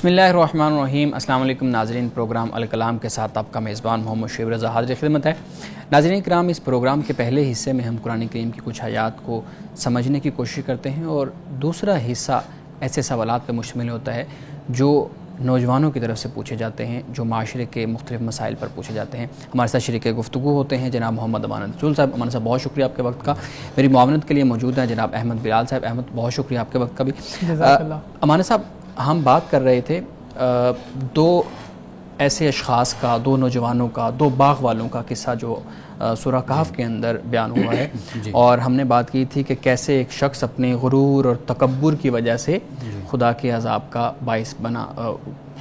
بسم اللہ الرحمن الرحیم۔ السلام علیکم ناظرین، پروگرام الکلام کے ساتھ آپ کا میزبان محمد شیب رضا حاضر خدمت ہے۔ ناظرین کرام، اس پروگرام کے پہلے حصے میں ہم قرآن کریم کی کچھ آیات کو سمجھنے کی کوشش کرتے ہیں، اور دوسرا حصہ ایسے سوالات پہ مشتمل ہوتا ہے جو نوجوانوں کی طرف سے پوچھے جاتے ہیں، جو معاشرے کے مختلف مسائل پر پوچھے جاتے ہیں۔ ہمارے ساتھ شریک گفتگو ہوتے ہیں جناب محمد امان رسول صاحب۔ امان صاحب بہت شکریہ آپ کے وقت کا۔ میری معاونت کے لیے موجود ہیں جناب احمد بلال صاحب۔ احمد بہت شکریہ آپ کے وقت کا بھی۔ امان صاحب، ہم بات کر رہے تھے دو ایسے اشخاص کا، دو نوجوانوں کا، دو باغ والوں کا قصہ جو سورہ کہف کے اندر بیان ہوا ہے، اور ہم نے بات کی تھی کہ کیسے ایک شخص اپنے غرور اور تکبر کی وجہ سے خدا کے عذاب کا باعث بنا،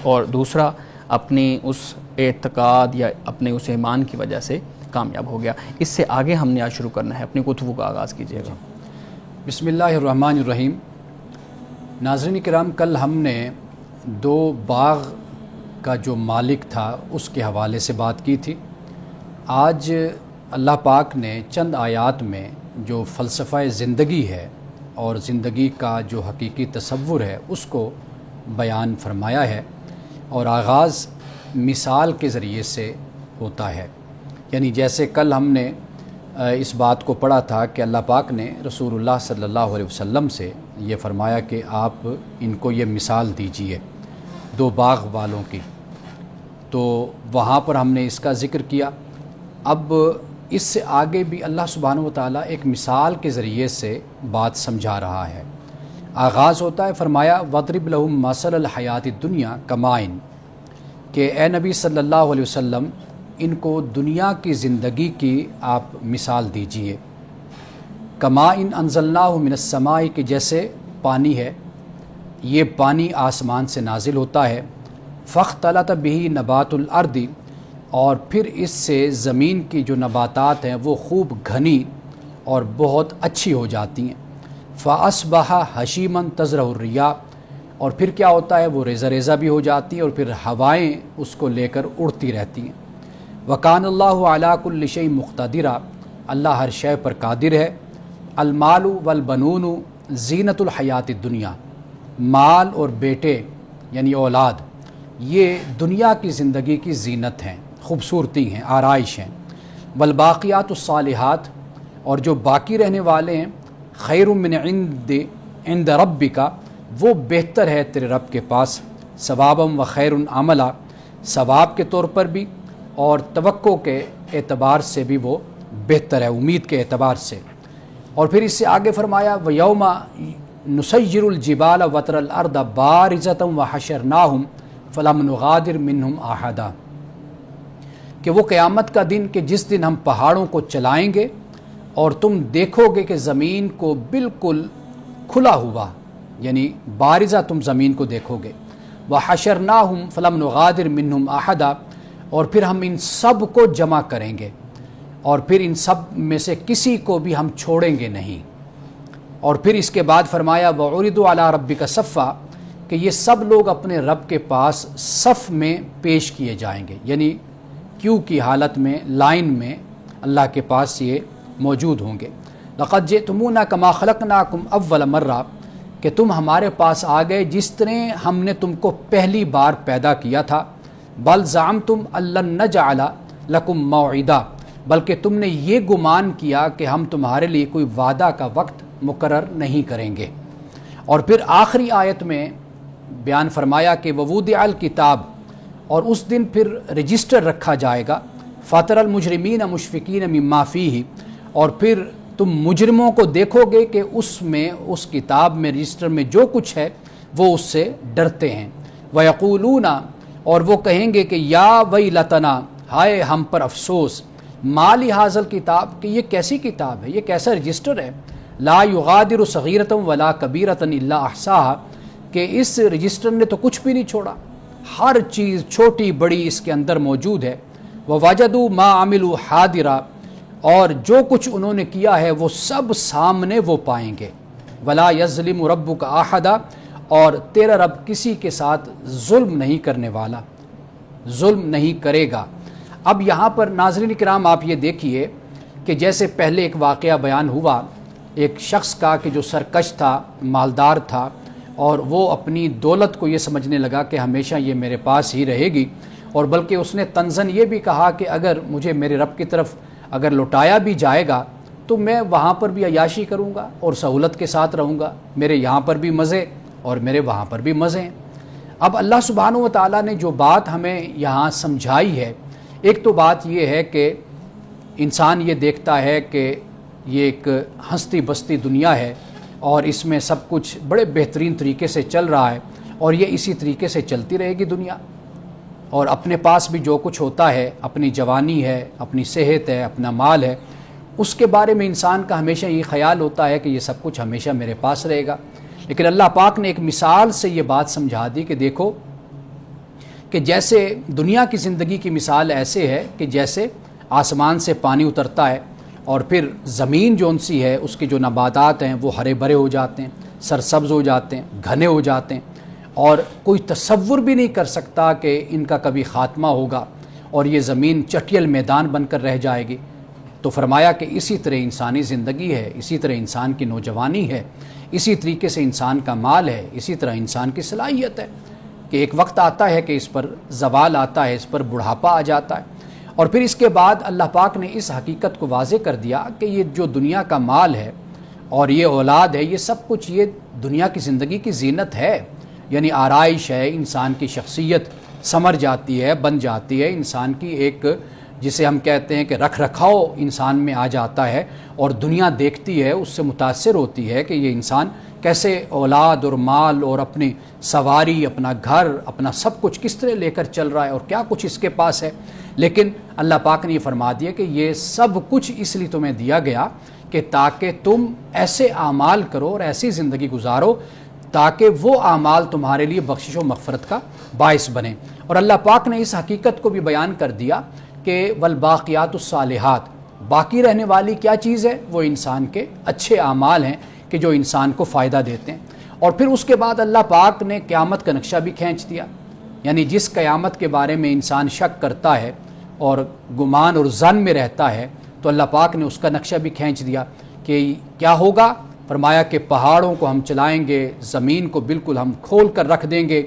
اور دوسرا اپنی اس اعتقاد یا اپنے اس ایمان کی وجہ سے کامیاب ہو گیا۔ اس سے آگے ہم نے آج شروع کرنا ہے، اپنی گفتگو کا آغاز کیجیے گا۔ بسم اللہ الرحمن الرحیم۔ ناظرین کرام، کل ہم نے دو باغ کا جو مالک تھا اس کے حوالے سے بات کی تھی۔ آج اللہ پاک نے چند آیات میں جو فلسفہ زندگی ہے اور زندگی کا جو حقیقی تصور ہے اس کو بیان فرمایا ہے، اور آغاز مثال کے ذریعے سے ہوتا ہے۔ یعنی جیسے کل ہم نے اس بات کو پڑھا تھا کہ اللہ پاک نے رسول اللہ صلی اللہ علیہ وسلم سے یہ فرمایا کہ آپ ان کو یہ مثال دیجئے دو باغ والوں کی، تو وہاں پر ہم نے اس کا ذکر کیا۔ اب اس سے آگے بھی اللہ سبحانہ و تعالیٰ ایک مثال کے ذریعے سے بات سمجھا رہا ہے۔ آغاز ہوتا ہے، فرمایا وَضْرِبْ لَهُمْ مَثَلَ الْحَيَاةِ الدُّنْيَا كَمَاءٍ، کہ اے نبی صلی اللہ علیہ وسلم ان کو دنیا کی زندگی کی آپ مثال دیجئے۔ کَمَاءٍ أَنزَلْنَاهُ مِنَ السَّمَاءِ، کہ جیسے پانی ہے، یہ پانی آسمان سے نازل ہوتا ہے، فاختلط بہ نبات الارض، اور پھر اس سے زمین کی جو نباتات ہیں وہ خوب گھنی اور بہت اچھی ہو جاتی ہیں۔ فاصبح حشیما تزرع الرياح، اور پھر کیا ہوتا ہے، وہ ریزہ ریزہ بھی ہو جاتی ہیں اور پھر ہوائیں اس کو لے کر اڑتی رہتی ہیں۔ وکان اللہ علی کل شیء مقتدرا، اللہ ہر شے پر قادر ہے۔ المال والبنون زینت الحیات الدنیا، مال اور بیٹے یعنی اولاد یہ دنیا کی زندگی کی زینت ہیں، خوبصورتی ہیں، آرائش ہیں۔ والباقیات الصالحات، اور جو باقی رہنے والے ہیں، خیر من عند ربک، وہ بہتر ہے تیرے رب کے پاس، ثوابا و خیر عملا، ثواب کے طور پر بھی اور توقع کے اعتبار سے بھی وہ بہتر ہے، امید کے اعتبار سے۔ اور پھر اس سے آگے فرمایا وَيَوْمَ نُسَيِّرُ الْجِبَالَ وَتَرَى الْأَرْضَ بَارِزَةً وَحَشَرْنَاهُمْ فَلَمْ نُغَادِرْ مِنْهُمْ أَحَدًا، کہ وہ قیامت کا دن کہ جس دن ہم پہاڑوں کو چلائیں گے اور تم دیکھو گے کہ زمین کو بالکل کھلا ہوا، یعنی بارزہ تم زمین کو دیکھو گے، وَحَشَرْنَاهُمْ فَلَمْ نُغَادِرْ مِنْهُمْ أَحَدًا، اور پھر ہم ان سب کو جمع کریں گے اور پھر ان سب میں سے کسی کو بھی ہم چھوڑیں گے نہیں۔ اور پھر اس کے بعد فرمایا وَعُرِضُوا عَلَىٰ رَبِّكَ صَفًّا، کہ یہ سب لوگ اپنے رب کے پاس صف میں پیش کیے جائیں گے، یعنی کیو کی حالت میں، لائن میں اللہ کے پاس یہ موجود ہوں گے۔ لَقَدْ جِئْتُمُونَا كَمَا خَلَقْنَاكُمْ أَوَّلَ مَرَّةٍ، کہ تم ہمارے پاس آ گئے جس طرح ہم نے تم کو پہلی بار پیدا کیا تھا۔ بَلْ زَعَمْتُمْ أَن لَّن نَّجْعَلَ لَكُم مَّوْعِدًا، بلکہ تم نے یہ گمان کیا کہ ہم تمہارے لیے کوئی وعدہ کا وقت مقرر نہیں کریں گے۔ اور پھر آخری آیت میں بیان فرمایا کہ وَوُضِعَ الْكِتَابُ، اور اس دن پھر رجسٹر رکھا جائے گا، فَتَرَى الْمُجْرِمِينَ مُشْفِقِينَ مِمَّا فِيهِ، اور پھر تم مجرموں کو دیکھو گے کہ اس میں، اس کتاب میں، رجسٹر میں جو کچھ ہے وہ اس سے ڈرتے ہیں۔ وَيَقُولُونَ، اور وہ کہیں گے کہ یا وَيْلَتَنَا، ہائے ہم پر افسوس، مَا لِهَٰذَا الْكِتَابِ، کہ یہ کیسی کتاب ہے، یہ کیسا رجسٹر ہے، لا يغادر صغیرة ولا کبیرة الا احصاها، کہ اس رجسٹر نے تو کچھ بھی نہیں چھوڑا، ہر چیز چھوٹی بڑی اس کے اندر موجود ہے۔ ووجدوا ما عملوا حاضرا، اور جو کچھ انہوں نے کیا ہے وہ سب سامنے وہ پائیں گے۔ ولا یظلم ربک احدا، اور تیرا رب کسی کے ساتھ ظلم نہیں کرنے والا، ظلم نہیں کرے گا۔ اب یہاں پر ناظرین کرام آپ یہ دیکھیے کہ جیسے پہلے ایک واقعہ بیان ہوا ایک شخص کا کہ جو سرکش تھا، مالدار تھا، اور وہ اپنی دولت کو یہ سمجھنے لگا کہ ہمیشہ یہ میرے پاس ہی رہے گی، اور بلکہ اس نے طنزاً یہ بھی کہا کہ اگر مجھے میرے رب کی طرف اگر لوٹایا بھی جائے گا تو میں وہاں پر بھی عیاشی کروں گا اور سہولت کے ساتھ رہوں گا، میرے یہاں پر بھی مزے اور میرے وہاں پر بھی مزے ہیں۔ اب اللہ سبحانہ و تعالیٰ نے جو بات ہمیں یہاں سمجھائی ہے، ایک تو بات یہ ہے کہ انسان یہ دیکھتا ہے کہ یہ ایک ہستی بستی دنیا ہے اور اس میں سب کچھ بڑے بہترین طریقے سے چل رہا ہے، اور یہ اسی طریقے سے چلتی رہے گی دنیا، اور اپنے پاس بھی جو کچھ ہوتا ہے، اپنی جوانی ہے، اپنی صحت ہے، اپنا مال ہے، اس کے بارے میں انسان کا ہمیشہ یہ خیال ہوتا ہے کہ یہ سب کچھ ہمیشہ میرے پاس رہے گا۔ لیکن اللہ پاک نے ایک مثال سے یہ بات سمجھا دی کہ دیکھو کہ جیسے دنیا کی زندگی کی مثال ایسے ہے کہ جیسے آسمان سے پانی اترتا ہے اور پھر زمین جو سی ہے اس کے جو نباتات ہیں وہ ہرے بھرے ہو جاتے ہیں، سرسبز ہو جاتے ہیں، گھنے ہو جاتے ہیں، اور کوئی تصور بھی نہیں کر سکتا کہ ان کا کبھی خاتمہ ہوگا اور یہ زمین چٹیل میدان بن کر رہ جائے گی۔ تو فرمایا کہ اسی طرح انسانی زندگی ہے، اسی طرح انسان کی نوجوانی ہے، اسی طریقے سے انسان کا مال ہے، اسی طرح انسان کی صلاحیت ہے کہ ایک وقت آتا ہے کہ اس پر زوال آتا ہے، اس پر بڑھاپا آ جاتا ہے۔ اور پھر اس کے بعد اللہ پاک نے اس حقیقت کو واضح کر دیا کہ یہ جو دنیا کا مال ہے اور یہ اولاد ہے، یہ سب کچھ یہ دنیا کی زندگی کی زینت ہے، یعنی آرائش ہے، انسان کی شخصیت سمر جاتی ہے، بن جاتی ہے، انسان کی ایک جسے ہم کہتے ہیں کہ رکھ رکھاؤ انسان میں آ جاتا ہے، اور دنیا دیکھتی ہے، اس سے متاثر ہوتی ہے کہ یہ انسان کیسے اولاد اور مال اور اپنی سواری، اپنا گھر، اپنا سب کچھ کس طرح لے کر چل رہا ہے اور کیا کچھ اس کے پاس ہے۔ لیکن اللہ پاک نے یہ فرما دیا کہ یہ سب کچھ اس لیے تمہیں دیا گیا کہ تاکہ تم ایسے اعمال کرو اور ایسی زندگی گزارو تاکہ وہ اعمال تمہارے لیے بخشش و مغفرت کا باعث بنے۔ اور اللہ پاک نے اس حقیقت کو بھی بیان کر دیا کہ والباقیات الصالحات، باقی رہنے والی کیا چیز ہے؟ وہ انسان کے اچھے اعمال ہیں کہ جو انسان کو فائدہ دیتے ہیں۔ اور پھر اس کے بعد اللہ پاک نے قیامت کا نقشہ بھی کھینچ دیا، یعنی جس قیامت کے بارے میں انسان شک کرتا ہے اور گمان اور ظن میں رہتا ہے، تو اللہ پاک نے اس کا نقشہ بھی کھینچ دیا کہ کیا ہوگا۔ فرمایا کہ پہاڑوں کو ہم چلائیں گے، زمین کو بالکل ہم کھول کر رکھ دیں گے،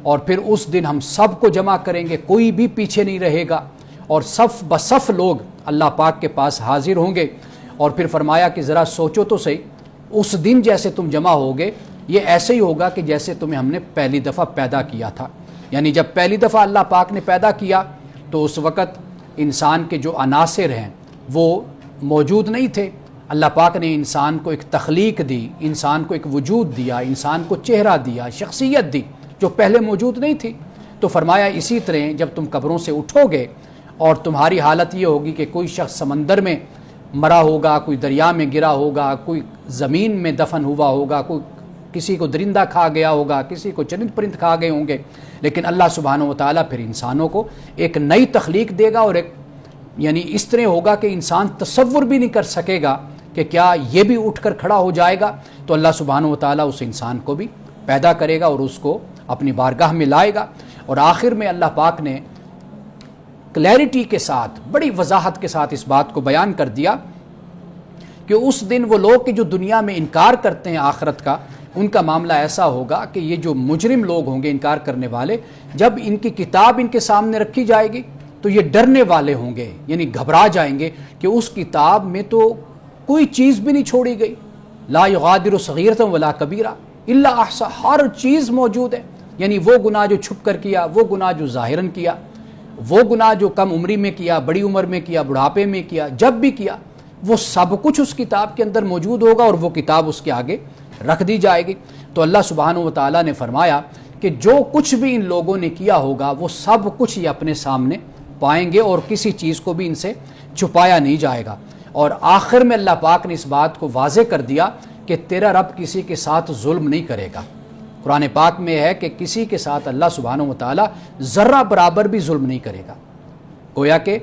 اور پھر اس دن ہم سب کو جمع کریں گے، کوئی بھی پیچھے نہیں رہے گا، اور صف بصف لوگ اللہ پاک کے پاس حاضر ہوں گے۔ اور پھر فرمایا کہ ذرا سوچو تو صحیح، اس دن جیسے تم جمع ہوگے یہ ایسے ہی ہوگا کہ جیسے تمہیں ہم نے پہلی دفعہ پیدا کیا تھا، یعنی جب پہلی دفعہ اللہ پاک نے پیدا کیا تو اس وقت انسان کے جو عناصر ہیں وہ موجود نہیں تھے۔ اللہ پاک نے انسان کو ایک تخلیق دی، انسان کو ایک وجود دیا، انسان کو چہرہ دیا، شخصیت دی جو پہلے موجود نہیں تھی۔ تو فرمایا اسی طرح جب تم قبروں سے اٹھو گے اور تمہاری حالت یہ ہوگی کہ کوئی شخص سمندر میں مرا ہوگا، کوئی دریا میں گرا ہوگا، کوئی زمین میں دفن ہوا ہوگا، کوئی کسی کو درندہ کھا گیا ہوگا، کسی کو چرند پرند کھا گئے ہوں گے، لیکن اللہ سبحانہ و تعالیٰ پھر انسانوں کو ایک نئی تخلیق دے گا، اور ایک یعنی اس طرح ہوگا کہ انسان تصور بھی نہیں کر سکے گا کہ کیا یہ بھی اٹھ کر کھڑا ہو جائے گا۔ تو اللہ سبحانہ و تعالیٰ اس انسان کو بھی پیدا کرے گا اور اس کو اپنی بارگاہ میں لائے گا۔ اور آخر میں اللہ پاک نے کلیئرٹی کے ساتھ، بڑی وضاحت کے ساتھ اس بات کو بیان کر دیا کہ اس دن وہ لوگ کہ جو دنیا میں انکار کرتے ہیں آخرت کا، ان کا معاملہ ایسا ہوگا کہ یہ جو مجرم لوگ ہوں گے، انکار کرنے والے، جب ان کی کتاب ان کے سامنے رکھی جائے گی تو یہ ڈرنے والے ہوں گے، یعنی گھبرا جائیں گے کہ اس کتاب میں تو کوئی چیز بھی نہیں چھوڑی گئی، لا یغادر صغیرۃ ولا کبیرہ الا احصاها، ہر چیز موجود ہے، یعنی وہ گناہ جو چھپ کر کیا، وہ گناہ جو ظاہراً کیا، وہ گناہ جو کم عمری میں کیا، بڑی عمر میں کیا، بڑھاپے میں کیا، جب بھی کیا، وہ سب کچھ اس کتاب کے اندر موجود ہوگا اور وہ کتاب اس کے آگے رکھ دی جائے گی۔ تو اللہ سبحانہ و تعالیٰ نے فرمایا کہ جو کچھ بھی ان لوگوں نے کیا ہوگا وہ سب کچھ یہ اپنے سامنے پائیں گے اور کسی چیز کو بھی ان سے چھپایا نہیں جائے گا۔ اور آخر میں اللہ پاک نے اس بات کو واضح کر دیا کہ تیرا رب کسی کے ساتھ ظلم نہیں کرے گا۔ قرآن پاک میں ہے کہ کسی کے ساتھ اللہ سبحانہ و تعالیٰ ذرہ برابر بھی ظلم نہیں کرے گا۔ گویا کہ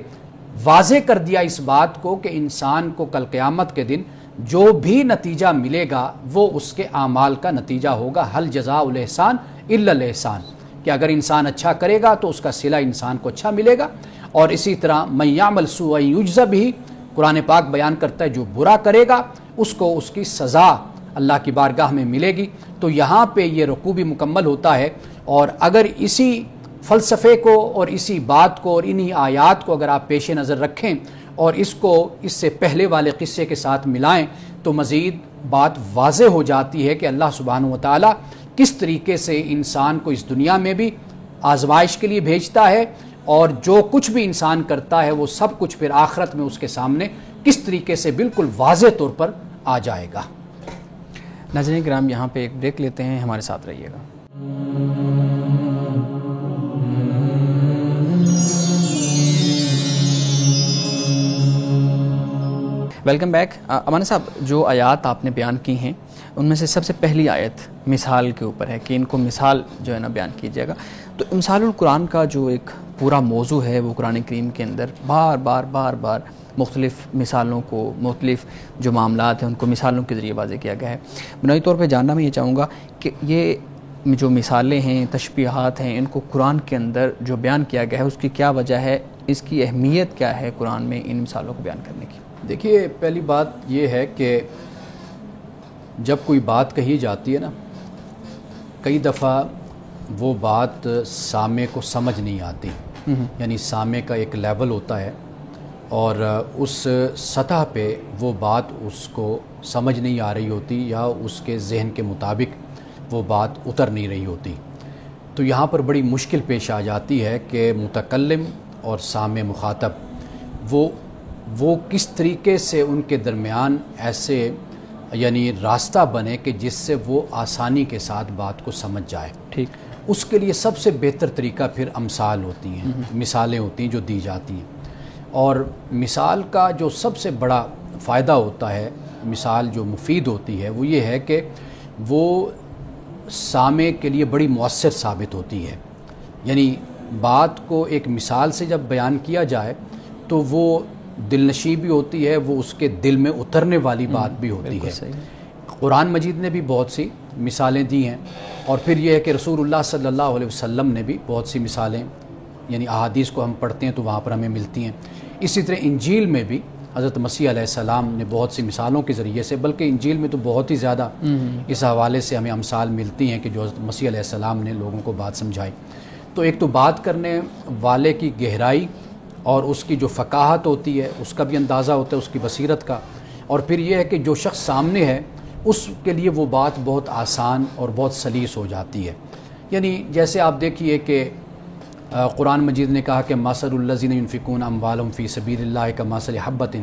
واضح کر دیا اس بات کو کہ انسان کو کل قیامت کے دن جو بھی نتیجہ ملے گا وہ اس کے اعمال کا نتیجہ ہوگا، حل جزاء الاحسان الا الاحسان، کہ اگر انسان اچھا کرے گا تو اس کا صلہ انسان کو اچھا ملے گا، اور اسی طرح من یعمل سوءا یجزا بہ، قرآن پاک بیان کرتا ہے جو برا کرے گا اس کو اس کی سزا اللہ کی بارگاہ میں ملے گی۔ تو یہاں پہ یہ رکوع بھی مکمل ہوتا ہے، اور اگر اسی فلسفے کو اور اسی بات کو اور انہی آیات کو اگر آپ پیش نظر رکھیں اور اس کو اس سے پہلے والے قصے کے ساتھ ملائیں تو مزید بات واضح ہو جاتی ہے کہ اللہ سبحانہ و تعالیٰ کس طریقے سے انسان کو اس دنیا میں بھی آزمائش کے لیے بھیجتا ہے، اور جو کچھ بھی انسان کرتا ہے وہ سب کچھ پھر آخرت میں اس کے سامنے کس طریقے سے بالکل واضح طور پر آ جائے گا۔ ناظرین کرام، یہاں پہ ایک بریک لیتے ہیں، ہمارے ساتھ رہیے گا۔ Welcome back. امان صاحب، جو آیات آپ نے بیان کی ہیں ان میں سے سب سے پہلی آیت مثال کے اوپر ہے کہ ان کو مثال جو ہے نا بیان کیجیے گا۔ تو امثال القرآن کا جو ایک پورا موضوع ہے وہ قرآن کریم کے اندر بار بار مختلف مثالوں کو، مختلف جو معاملات ہیں ان کو مثالوں کے ذریعے واضح کیا گیا ہے۔ بنیادی طور پہ جاننا میں یہ چاہوں گا کہ یہ جو مثالیں ہیں، تشبیہات ہیں، ان کو قرآن کے اندر جو بیان کیا گیا ہے اس کی کیا وجہ ہے، اس کی اہمیت کیا ہے قرآن میں ان مثالوں کو بیان کرنے کی؟ دیکھیے، پہلی بات یہ ہے کہ جب کوئی بات کہی جاتی ہے نا، کئی دفعہ وہ بات سامع کو سمجھ نہیں آتی، یعنی سامع کا ایک لیول ہوتا ہے اور اس سطح پہ وہ بات اس کو سمجھ نہیں آ رہی ہوتی یا اس کے ذہن کے مطابق وہ بات اتر نہیں رہی ہوتی۔ تو یہاں پر بڑی مشکل پیش آ جاتی ہے کہ متکلم اور سامع مخاطب وہ کس طریقے سے ان کے درمیان ایسے یعنی راستہ بنے کہ جس سے وہ آسانی کے ساتھ بات کو سمجھ جائے۔ ٹھیک، اس کے لیے سب سے بہتر طریقہ پھر امثال ہوتی ہیں، مثالیں ہوتی ہیں جو دی جاتی ہیں۔ اور مثال کا جو سب سے بڑا فائدہ ہوتا ہے، مثال جو مفید ہوتی ہے وہ یہ ہے کہ وہ سامع کے لیے بڑی مؤثر ثابت ہوتی ہے۔ یعنی بات کو ایک مثال سے جب بیان کیا جائے تو وہ دل نشیں بھی ہوتی ہے، وہ اس کے دل میں اترنے والی بات بھی ہوتی ہے۔ قرآن مجید نے بھی بہت سی مثالیں دی ہیں، اور پھر یہ ہے کہ رسول اللہ صلی اللہ علیہ وسلم نے بھی بہت سی مثالیں، یعنی احادیث کو ہم پڑھتے ہیں تو وہاں پر ہمیں ملتی ہیں۔ اسی طرح انجیل میں بھی حضرت مسیح علیہ السلام نے بہت سی مثالوں کے ذریعے سے، بلکہ انجیل میں تو بہت ہی زیادہ اس حوالے سے ہمیں امثال ملتی ہیں کہ جو حضرت مسیح علیہ السلام نے لوگوں کو بات سمجھائی۔ تو ایک تو بات کرنے والے کی گہرائی اور اس کی جو فقاہت ہوتی ہے اس کا بھی اندازہ ہوتا ہے، اس کی بصیرت کا، اور پھر یہ ہے کہ جو شخص سامنے ہے اس کے لیے وہ بات بہت آسان اور بہت سلیس ہو جاتی ہے۔ یعنی جیسے آپ دیکھیے کہ قرآن مجید نے کہا کہ مثل الذین ينفقون اموالهم فی سبیل اللہ کمثل حبۃ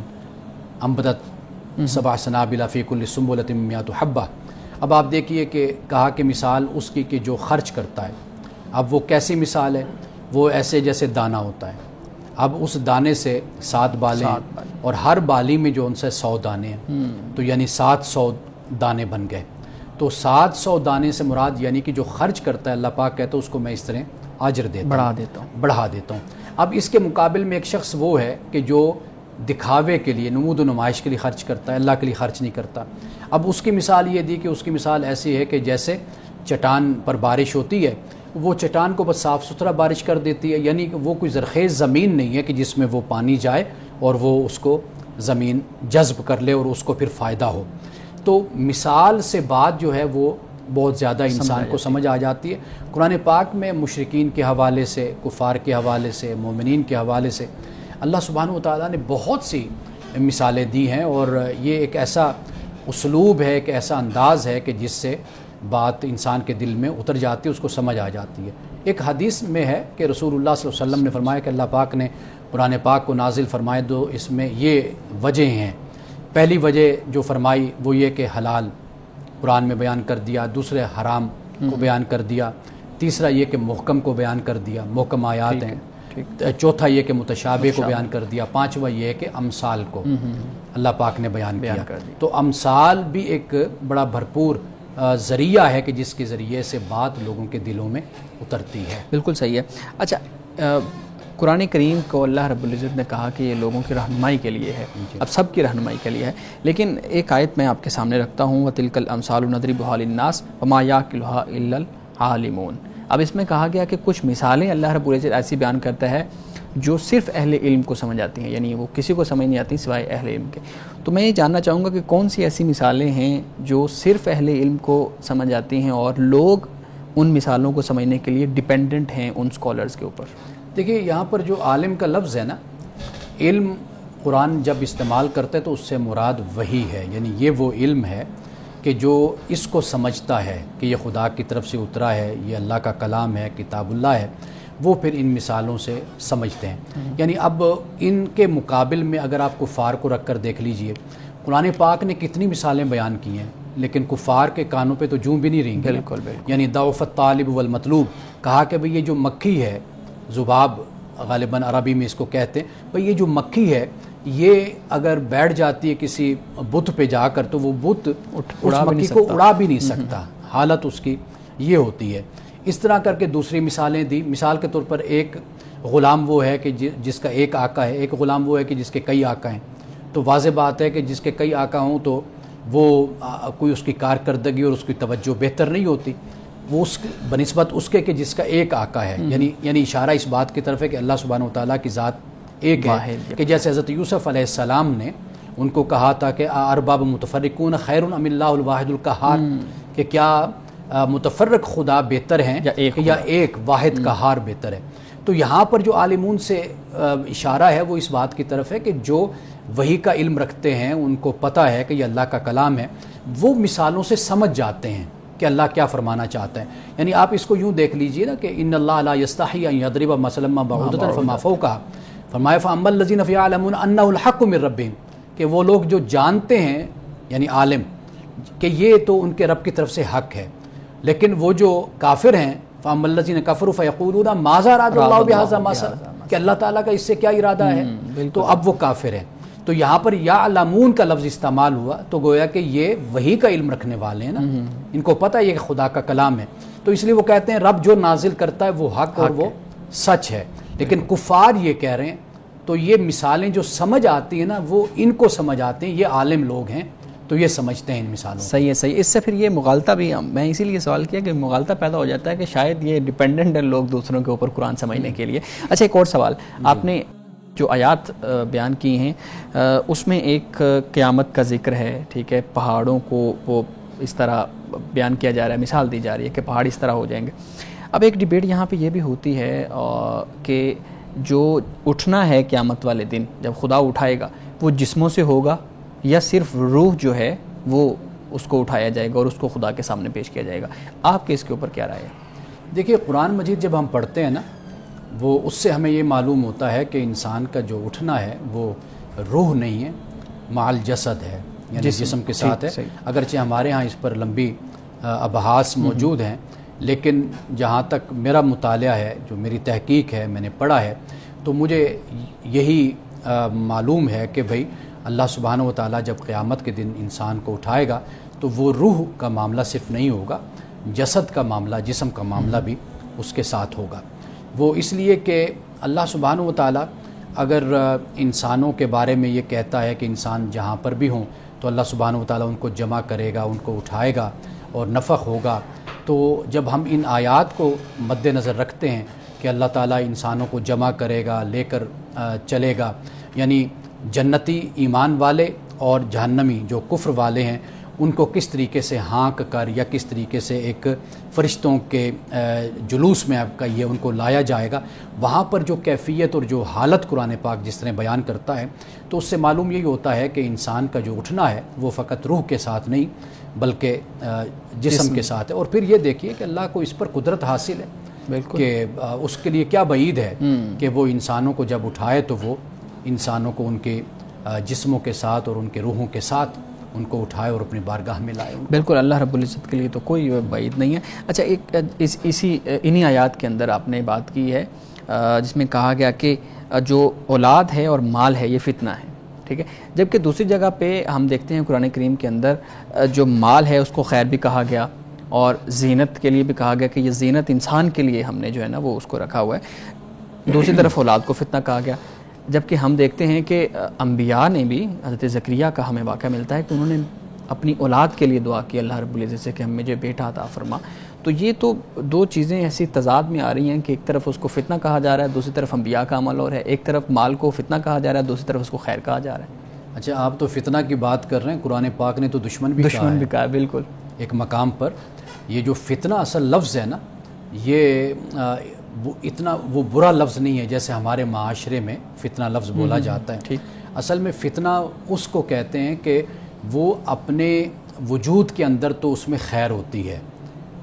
انبتت سبع سنابل فی کل سنبلۃ مئۃ حبۃ۔ اب آپ دیکھیے کہ کہا کہ مثال اس کی کہ جو خرچ کرتا ہے۔ اب وہ کیسی مثال ہے؟ وہ ایسے جیسے دانہ ہوتا ہے، اب اس دانے سے 7 بالیں ہیں اور ہر بالی میں جو ان سے 100 دانے ہیں، تو یعنی 700 دانے بن گئے۔ تو 700 دانے سے مراد یعنی کہ جو خرچ کرتا ہے اللہ پاک کہتا ہے اس کو میں اس طرح اجر بڑھا دیتا ہوں۔ اب اس کے مقابل میں ایک شخص وہ ہے کہ جو دکھاوے کے لیے، نمود و نمائش کے لیے خرچ کرتا ہے، اللہ کے لیے خرچ نہیں کرتا۔ اب اس کی مثال یہ دی کہ اس کی مثال ایسی ہے کہ جیسے چٹان پر بارش ہوتی ہے، وہ چٹان کو بس صاف ستھرا بارش کر دیتی ہے، یعنی کہ وہ کوئی زرخیز زمین نہیں ہے کہ جس میں وہ پانی جائے اور وہ اس کو زمین جذب کر لے اور اس کو پھر فائدہ ہو۔ تو مثال سے بات جو ہے وہ بہت زیادہ انسان کو سمجھ آ جاتی ہے۔ قرآن پاک میں مشرکین کے حوالے سے، کفار کے حوالے سے، مومنین کے حوالے سے اللہ سبحانہ و تعالیٰ نے بہت سی مثالیں دی ہیں، اور یہ ایک ایسا اسلوب ہے، ایک ایسا انداز ہے کہ جس سے بات انسان کے دل میں اتر جاتی ہے، اس کو سمجھ آ جاتی ہے۔ ایک حدیث میں ہے کہ رسول اللہ صلی اللہ علیہ وسلم نے فرمایا کہ اللہ پاک نے قرآن پاک کو نازل فرمائے تو اس میں یہ وجہ ہیں۔ پہلی وجہ جو فرمائی وہ یہ کہ حلال قرآن میں بیان کر دیا، دوسرے حرام کو بیان کر دیا، تیسرا یہ کہ محکم کو بیان کر دیا، محکم آیات ہیں، چوتھا یہ کہ متشابہ کو بیان کر دیا، پانچواں یہ کہ امثال کو اللہ پاک نے بیان کیا۔ تو امثال بھی ایک بڑا بھرپور ذریعہ ہے کہ جس کے ذریعے سے بات لوگوں کے دلوں میں اترتی ہے۔ بالکل صحیح ہے۔ اچھا، قرآن کریم کو اللہ رب العزت نے کہا کہ یہ لوگوں کی رہنمائی کے لیے ہے، اب سب کی رہنمائی کے لیے ہے، لیکن ایک آیت میں آپ کے سامنے رکھتا ہوں، وَتِلْكَ الْأَمْثَالُ نَضْرِبُهَا لِلنَّاسِ وَمَا يَعْقِلُهَا إِلَّا الْعَالِمُونَ۔ اب اس میں کہا گیا کہ کچھ مثالیں اللہ رب العزت ایسی بیان کرتا ہے جو صرف اہل علم کو سمجھ آتی ہیں، یعنی وہ کسی کو سمجھ نہیں آتی سوائے اہل علم کے. تو میں یہ جاننا چاہوں گا کہ کون سی ایسی مثالیں ہیں جو صرف اہل علم کو سمجھ آتی ہیں اور لوگ ان مثالوں کو سمجھنے کے لیے ڈیپینڈنٹ ہیں ان اسکالرز کے اوپر؟ دیکھیے یہاں پر جو عالم کا لفظ ہے نا، علم قرآن جب استعمال کرتے ہیں تو اس سے مراد وہی ہے، یعنی یہ وہ علم ہے کہ جو اس کو سمجھتا ہے کہ یہ خدا کی طرف سے اترا ہے، یہ اللہ کا کلام ہے، کتاب اللہ ہے، وہ پھر ان مثالوں سے سمجھتے ہیں. یعنی اب ان کے مقابل میں اگر آپ کفار کو رکھ کر دیکھ لیجئے، قرآن پاک نے کتنی مثالیں بیان کی ہیں لیکن کفار کے کانوں پہ تو جوں بھی نہیں رہیں گے. بالکل بالکل. یعنی ضعف الطالب والمطلوب، کہا کہ بھئی یہ جو مکھی ہے، ذباب غالباً عربی میں اس کو کہتے ہیں، بھئی یہ جو مکھی ہے یہ اگر بیٹھ جاتی ہے کسی بت پہ جا کر تو وہ بت اس مکھی کو اڑا بھی نہیں سکتا، حالت اس کی یہ ہوتی ہے. اس طرح کر کے دوسری مثالیں دی. مثال کے طور پر ایک غلام وہ ہے کہ جس کا ایک آقا ہے، ایک غلام وہ ہے کہ جس کے کئی آقا ہیں. تو واضح بات ہے کہ جس کے کئی آقا ہوں تو وہ کوئی اس کی کارکردگی اور اس کی توجہ بہتر نہیں ہوتی، وہ اس بنسبت اس کے کہ جس کا ایک آقا ہے. یعنی اشارہ اس بات کی طرف ہے کہ اللہ سبحانہ وتعالیٰ کی ذات ایک ہے، کہ جیسے حضرت یوسف علیہ السلام نے ان کو کہا تھا کہ ارباب متفرقون خیر ام اللہ الواحد القہار، کہ کیا متفرق خدا بہتر ہیں یا ایک واحد قہار بہتر ہے. تو یہاں پر جو عالمون سے اشارہ ہے وہ اس بات کی طرف ہے کہ جو وحی کا علم رکھتے ہیں، ان کو پتہ ہے کہ یہ اللہ کا کلام ہے، وہ مثالوں سے سمجھ جاتے ہیں کہ اللہ کیا فرمانا چاہتا ہے. یعنی آپ اس کو یوں دیکھ لیجئے نا کہ ان اللہ لا یستحی ان یضرب مثلا ما بعوضۃ فما فوقها، فرمایا فاما الذین یعلمون انہ الحق من ربہم، کہ وہ لوگ جو جانتے ہیں یعنی عالم کہ یہ تو ان کے رب کی طرف سے حق ہے، لیکن وہ جو کافر ہیں فاما الذین کفروا فیقولون ماذا اراد اللہ بہذا مثلا، کہ اللہ تعالیٰ کا اس سے کیا ارادہ ہے، تو اب وہ کافر ہیں. تو یہاں پر یعلمون کا لفظ استعمال ہوا تو گویا کہ یہ وحی کا علم رکھنے والے ہیں نا، ان کو پتہ ہے یہ کہ خدا کا کلام ہے، تو اس لیے وہ کہتے ہیں رب جو نازل کرتا ہے وہ حق اور وہ سچ ہے. لیکن کفار یہ کہہ رہے ہیں، تو یہ مثالیں جو سمجھ آتی ہیں نا وہ ان کو سمجھ آتے ہیں، یہ عالم لوگ ہیں تو یہ سمجھتے ہیں ان مثالوں. صحیح ہے صحیح. اس سے پھر یہ مغالطہ بھی، میں اسی لیے سوال کیا کہ مغالطہ پیدا ہو جاتا ہے کہ شاید یہ ڈیپینڈنٹ ہیں لوگ دوسروں کے اوپر قرآن سمجھنے کے لیے. اچھا ایک اور سوال، آپ نے جو آیات بیان کی ہیں اس میں ایک قیامت کا ذکر ہے، ٹھیک ہے، پہاڑوں کو وہ اس طرح بیان کیا جا رہا ہے، مثال دی جا رہی ہے کہ پہاڑ اس طرح ہو جائیں گے. اب ایک ڈیبیٹ یہاں پہ یہ بھی ہوتی ہے کہ جو اٹھنا ہے قیامت والے دن جب خدا اٹھائے گا وہ جسموں سے ہوگا یا صرف روح جو ہے وہ اس کو اٹھایا جائے گا اور اس کو خدا کے سامنے پیش کیا جائے گا؟ آپ کے اس کے اوپر کیا رائے ہے؟ دیکھیے قرآن مجید جب ہم پڑھتے ہیں نا وہ اس سے ہمیں یہ معلوم ہوتا ہے کہ انسان کا جو اٹھنا ہے وہ روح نہیں ہے، مع الجسد ہے، یعنی جسم کے ساتھ ہے. اگرچہ ہمارے ہاں اس پر لمبی ابحاث موجود ہیں، لیکن جہاں تک میرا مطالعہ ہے، جو میری تحقیق ہے، میں نے پڑھا ہے، تو مجھے یہی معلوم ہے کہ بھئی اللہ سبحانہ و تعالیٰ جب قیامت کے دن انسان کو اٹھائے گا تو وہ روح کا معاملہ صرف نہیں ہوگا، جسد کا معاملہ، جسم کا معاملہ بھی اس کے ساتھ ہوگا. وہ اس لیے کہ اللہ سبحانہ و تعالیٰ اگر انسانوں کے بارے میں یہ کہتا ہے کہ انسان جہاں پر بھی ہوں تو اللہ سبحانہ و تعالیٰ ان کو جمع کرے گا، ان کو اٹھائے گا اور نفخ ہوگا، تو جب ہم ان آیات کو مد نظر رکھتے ہیں کہ اللہ تعالیٰ انسانوں کو جمع کرے گا، لے کر چلے گا، یعنی جنتی ایمان والے اور جہنمی جو کفر والے ہیں ان کو کس طریقے سے ہانک کر یا کس طریقے سے ایک فرشتوں کے جلوس میں آپ کا یہ ان کو لایا جائے گا، وہاں پر جو کیفیت اور جو حالت قرآن پاک جس طرح بیان کرتا ہے تو اس سے معلوم یہی ہوتا ہے کہ انسان کا جو اٹھنا ہے وہ فقط روح کے ساتھ نہیں بلکہ جسم کے ساتھ ہے. اور پھر یہ دیکھیے کہ اللہ کو اس پر قدرت حاصل ہے کہ اس کے لیے کیا بعید ہے کہ وہ انسانوں کو جب اٹھائے تو وہ انسانوں کو ان کے جسموں کے ساتھ اور ان کے روحوں کے ساتھ ان کو اٹھائے اور اپنی بارگاہ میں لائے. بالکل، اللہ رب العزت کے لیے تو کوئی بعید نہیں ہے. اچھا ایک انہی آیات کے اندر آپ نے بات کی ہے جس میں کہا گیا کہ جو اولاد ہے اور مال ہے یہ فتنہ ہے، ٹھیک ہے، جبکہ دوسری جگہ پہ ہم دیکھتے ہیں قرآن کریم کے اندر جو مال ہے اس کو خیر بھی کہا گیا اور زینت کے لیے بھی کہا گیا کہ یہ زینت انسان کے لیے ہم نے جو ہے نا وہ اس کو رکھا ہوا ہے. دوسری طرف اولاد کو فتنہ کہا گیا، جبکہ ہم دیکھتے ہیں کہ انبیاء نے بھی، حضرت زکریہ کا ہمیں واقعہ ملتا ہے کہ انہوں نے اپنی اولاد کے لیے دعا کی اللہ رب العزت سے کہ ہم مجھے بیٹا عطا فرما. تو تو یہ تو دو چیزیں ایسی تضاد میں آ رہی ہیں کہ ایک طرف اس کو فتنہ کہا جا رہا ہے، دوسری طرف انبیاء کا عمل اور ہے، ایک طرف مال کو فتنہ کہا جا رہا ہے، دوسری طرف اس کو خیر کہا جا رہا ہے۔ اچھا، آپ تو فتنہ کی بات کر رہے ہیں، قرآن پاک نے تو دشمن بھی کہا ہے بالکل ایک مقام پر۔ یہ جو فتنہ اصل لفظ ہے نا، یہ اتنا وہ برا لفظ نہیں ہے جیسے ہمارے معاشرے میں فتنہ لفظ بولا جاتا ہے۔ اصل میں فتنہ اس کو کہتے ہیں کہ وہ اپنے وجود کے اندر تو اس میں خیر ہوتی ہے،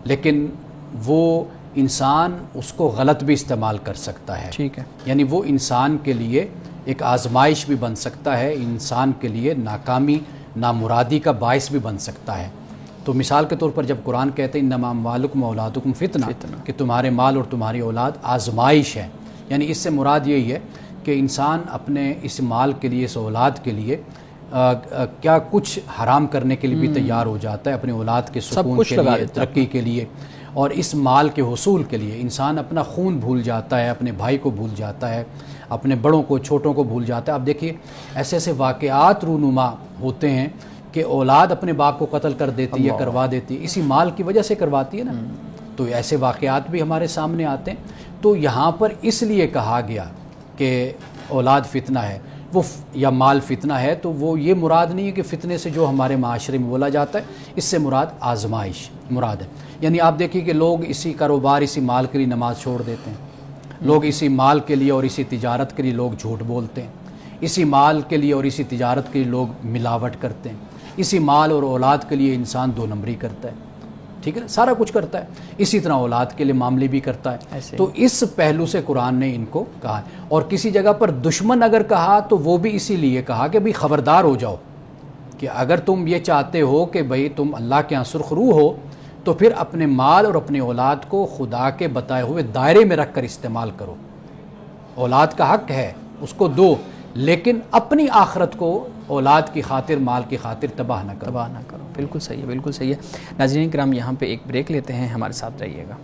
لیکن وہ انسان اس کو غلط بھی استعمال کر سکتا ہے۔ ٹھیک ہے، یعنی وہ انسان کے لیے ایک آزمائش بھی بن سکتا ہے، انسان کے لیے ناکامی نامرادی کا باعث بھی بن سکتا ہے۔ تو مثال کے طور پر جب قرآن کہتے ہیں انما اموالکم واولادکم فتنہ، کہ تمہارے مال اور تمہاری اولاد آزمائش ہے، یعنی اس سے مراد یہی ہے کہ انسان اپنے اس مال کے لیے، اس اولاد کے لیے کیا کچھ حرام کرنے کے لیے بھی تیار ہو جاتا ہے، اپنے اولاد کے سکون کے لیے، ترقی کے لیے، اور اس مال کے حصول کے لیے انسان اپنا خون بھول جاتا ہے، اپنے بھائی کو بھول جاتا ہے، اپنے بڑوں کو، چھوٹوں کو بھول جاتا ہے۔ اب دیکھیے ایسے ایسے واقعات رونما ہوتے ہیں کہ اولاد اپنے باپ کو قتل کر دیتی ہے، کروا دیتی ہے، اسی مال کی وجہ سے کرواتی ہے نا۔ تو ایسے واقعات بھی ہمارے سامنے آتے ہیں۔ تو یہاں پر اس لیے کہا گیا کہ اولاد فتنہ ہے وہ یا مال فتنہ ہے، تو وہ یہ مراد نہیں ہے کہ فتنے سے جو ہمارے معاشرے میں بولا جاتا ہے، اس سے مراد آزمائش مراد ہے۔ یعنی آپ دیکھیے کہ لوگ اسی کاروبار، اسی مال کے لیے نماز چھوڑ دیتے ہیں، لوگ اسی مال کے لیے اور اسی تجارت کے لیے لوگ جھوٹ بولتے ہیں، اسی مال کے لیے اور اسی تجارت کے لیے لوگ ملاوٹ کرتے ہیں، اسی مال اور اولاد کے لیے انسان دو نمبری کرتا ہے، ٹھیک ہے نا، سارا کچھ کرتا ہے، اسی طرح اولاد کے لیے معاملے بھی کرتا ہے۔ تو اس پہلو سے قرآن نے ان کو کہا ہے۔ اور کسی جگہ پر دشمن اگر کہا تو وہ بھی اسی لیے کہا کہ بھئی خبردار ہو جاؤ، کہ اگر تم یہ چاہتے ہو کہ بھئی تم اللہ کے ہاں سرخ روح ہو، تو پھر اپنے مال اور اپنی اولاد کو خدا کے بتائے ہوئے دائرے میں رکھ کر استعمال کرو۔ اولاد کا حق ہے، اس کو دو، لیکن اپنی آخرت کو اولاد کی خاطر، مال کی خاطر تباہ نہ کرو۔ بالکل صحیح ہے، بالکل صحیح ہے۔ ناظرین کرام، یہاں پہ ایک بریک لیتے ہیں، ہمارے ساتھ رہیے گا۔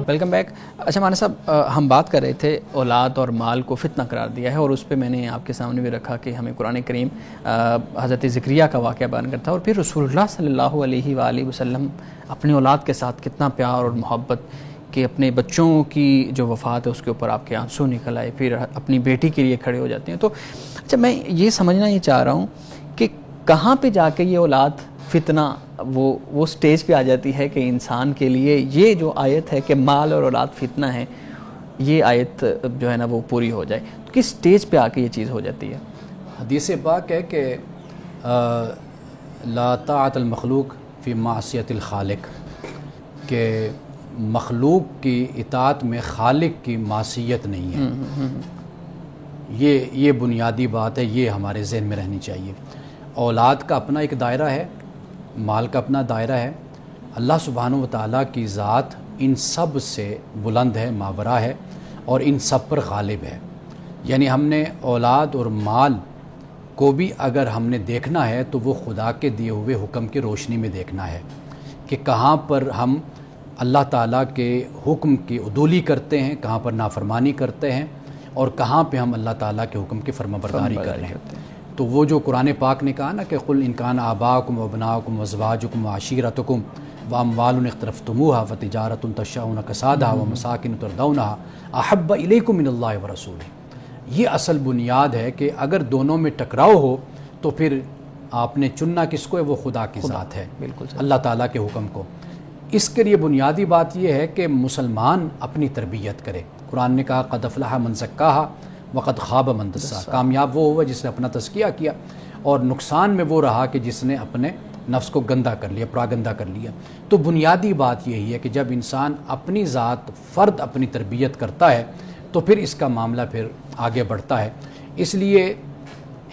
Welcome back. اچھا مولانا صاحب، ہم بات کر رہے تھے اولاد اور مال کو فتنہ قرار دیا ہے، اور اس پہ میں نے آپ کے سامنے بھی رکھا کہ ہمیں قرآن کریم حضرت زکریا کا واقعہ بیان کرتا ہے، اور پھر رسول اللہ صلی اللہ علیہ وآلہ وسلم اپنی اولاد کے ساتھ کتنا پیار اور محبت، کہ اپنے بچوں کی جو وفات ہے اس کے اوپر آپ کے آنسو نکل آئے، پھر اپنی بیٹی کے لیے کھڑے ہو جاتے ہیں۔ تو اچھا، میں یہ سمجھنا یہ چاہ رہا ہوں کہ کہاں پہ جا کے یہ اولاد فتنہ وہ سٹیج پہ آ جاتی ہے کہ انسان کے لیے یہ جو آیت ہے کہ مال اور اولاد فتنہ ہے، یہ آیت جو ہے نا وہ پوری ہو جائے، تو کس سٹیج پہ آ کے یہ چیز ہو جاتی ہے؟ حدیث پاک ہے کہ لا طاعت المخلوق فی معصیت الخالق، کہ مخلوق کی اطاعت میں خالق کی معصیت نہیں ہے۔ یہ بنیادی بات ہے، یہ ہمارے ذہن میں رہنی چاہیے۔ اولاد کا اپنا ایک دائرہ ہے، مال کا اپنا دائرہ ہے۔ اللہ سبحانہ و تعالیٰ کی ذات ان سب سے بلند ہے، ماورا ہے، اور ان سب پر غالب ہے۔ یعنی ہم نے اولاد اور مال کو بھی اگر ہم نے دیکھنا ہے تو وہ خدا کے دیے ہوئے حکم کی روشنی میں دیکھنا ہے، کہ کہاں پر ہم اللہ تعالیٰ کے حکم کی عدولی کرتے ہیں، کہاں پر نافرمانی کرتے ہیں، اور کہاں پہ ہم اللہ تعالیٰ کے حکم کی فرما برداری کر رہے ہیں۔ تو وہ جو قرآن پاک نے کہا نا کہ قل ان کان آباؤکم وابناؤکم وازواجکم وعشیرتکم واموال اقترفتموها وتجارۃ تخشون کسادها ومساکن ترضونها احب الیکم من اللہ ورسولہ۔ یہ اصل بنیاد ہے کہ اگر دونوں میں ٹکراؤ ہو تو پھر آپ نے چننا کس کو ہے؟ وہ خدا کی ذات ہے، اللہ تعالیٰ کے حکم کو۔ اس کے لیے بنیادی بات یہ ہے کہ مسلمان اپنی تربیت کرے۔ قرآن نے کہا قد افلح من زکاہا وقد خاب من دساہا، کامیاب وہ ہوا جس نے اپنا تزکیہ کیا، اور نقصان میں وہ رہا کہ جس نے اپنے نفس کو گندہ کر لیا، پراگندہ کر لیا۔ تو بنیادی بات یہی ہے کہ جب انسان اپنی ذات، فرد اپنی تربیت کرتا ہے تو پھر اس کا معاملہ پھر آگے بڑھتا ہے۔ اس لیے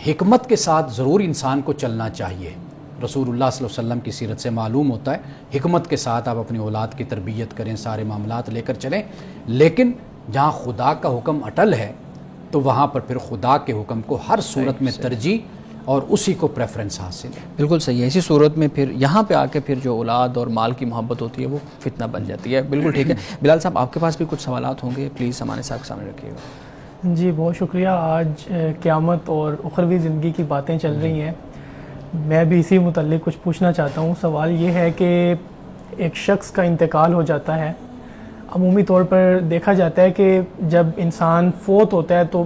حکمت کے ساتھ ضرور انسان کو چلنا چاہیے۔ رسول اللہ صلی اللہ علیہ وسلم کی سیرت سے معلوم ہوتا ہے حکمت کے ساتھ آپ اپنی اولاد کی تربیت کریں، سارے معاملات لے کر چلیں، لیکن جہاں خدا کا حکم اٹل ہے تو وہاں پر پھر خدا کے حکم کو ہر صورت میں ترجیح اور اسی کو پریفرنس حاصل ہے۔ بالکل صحیح ہے۔ اسی صورت میں پھر یہاں پہ آ کے پھر جو اولاد اور مال کی محبت ہوتی ہے وہ فتنہ بن جاتی ہے۔ بالکل ٹھیک ہے۔ بلال صاحب، آپ کے پاس بھی کچھ سوالات ہوں گے، پلیز ہمارے صاحب کے سامنے رکھیے گا۔ جی بہت شکریہ. آج قیامت اور اخروی زندگی کی باتیں چل رہی ہیں. میں بھی اسی متعلق کچھ پوچھنا چاہتا ہوں. سوال یہ ہے کہ ایک شخص کا انتقال ہو جاتا ہے. عمومی طور پر دیکھا جاتا ہے کہ جب انسان فوت ہوتا ہے تو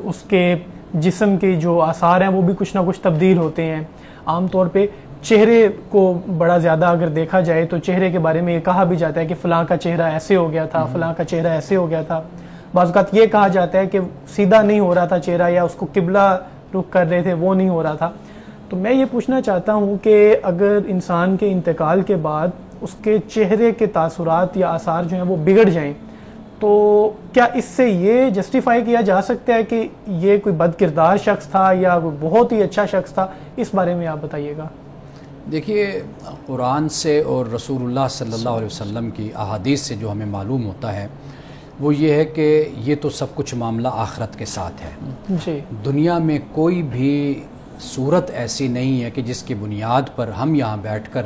اس کے جسم کے جو آثار ہیں وہ بھی کچھ نہ کچھ تبدیل ہوتے ہیں. عام طور پہ چہرے کو بڑا زیادہ اگر دیکھا جائے تو چہرے کے بارے میں یہ کہا بھی جاتا ہے کہ فلاں کا چہرہ ایسے ہو گیا تھا, فلاں کا چہرہ ایسے ہو گیا تھا. بعض اوقات یہ کہا جاتا ہے کہ سیدھا نہیں ہو رہا تھا چہرہ, یا اس کو قبلہ رخ کر رہے تھے وہ نہیں ہو رہا تھا. تو میں یہ پوچھنا چاہتا ہوں کہ اگر انسان کے انتقال کے بعد اس کے چہرے کے تاثرات یا آثار جو ہیں وہ بگڑ جائیں تو کیا اس سے یہ جسٹیفائی کیا جا سکتا ہے کہ یہ کوئی بد کردار شخص تھا یا کوئی بہت ہی اچھا شخص تھا؟ اس بارے میں آپ بتائیے گا. دیکھیے, قرآن سے اور رسول اللہ صلی اللہ علیہ وسلم کی احادیث سے جو ہمیں معلوم ہوتا ہے وہ یہ ہے کہ یہ تو سب کچھ معاملہ آخرت کے ساتھ ہے. جی. دنیا میں کوئی بھی صورت ایسی نہیں ہے کہ جس کی بنیاد پر ہم یہاں بیٹھ کر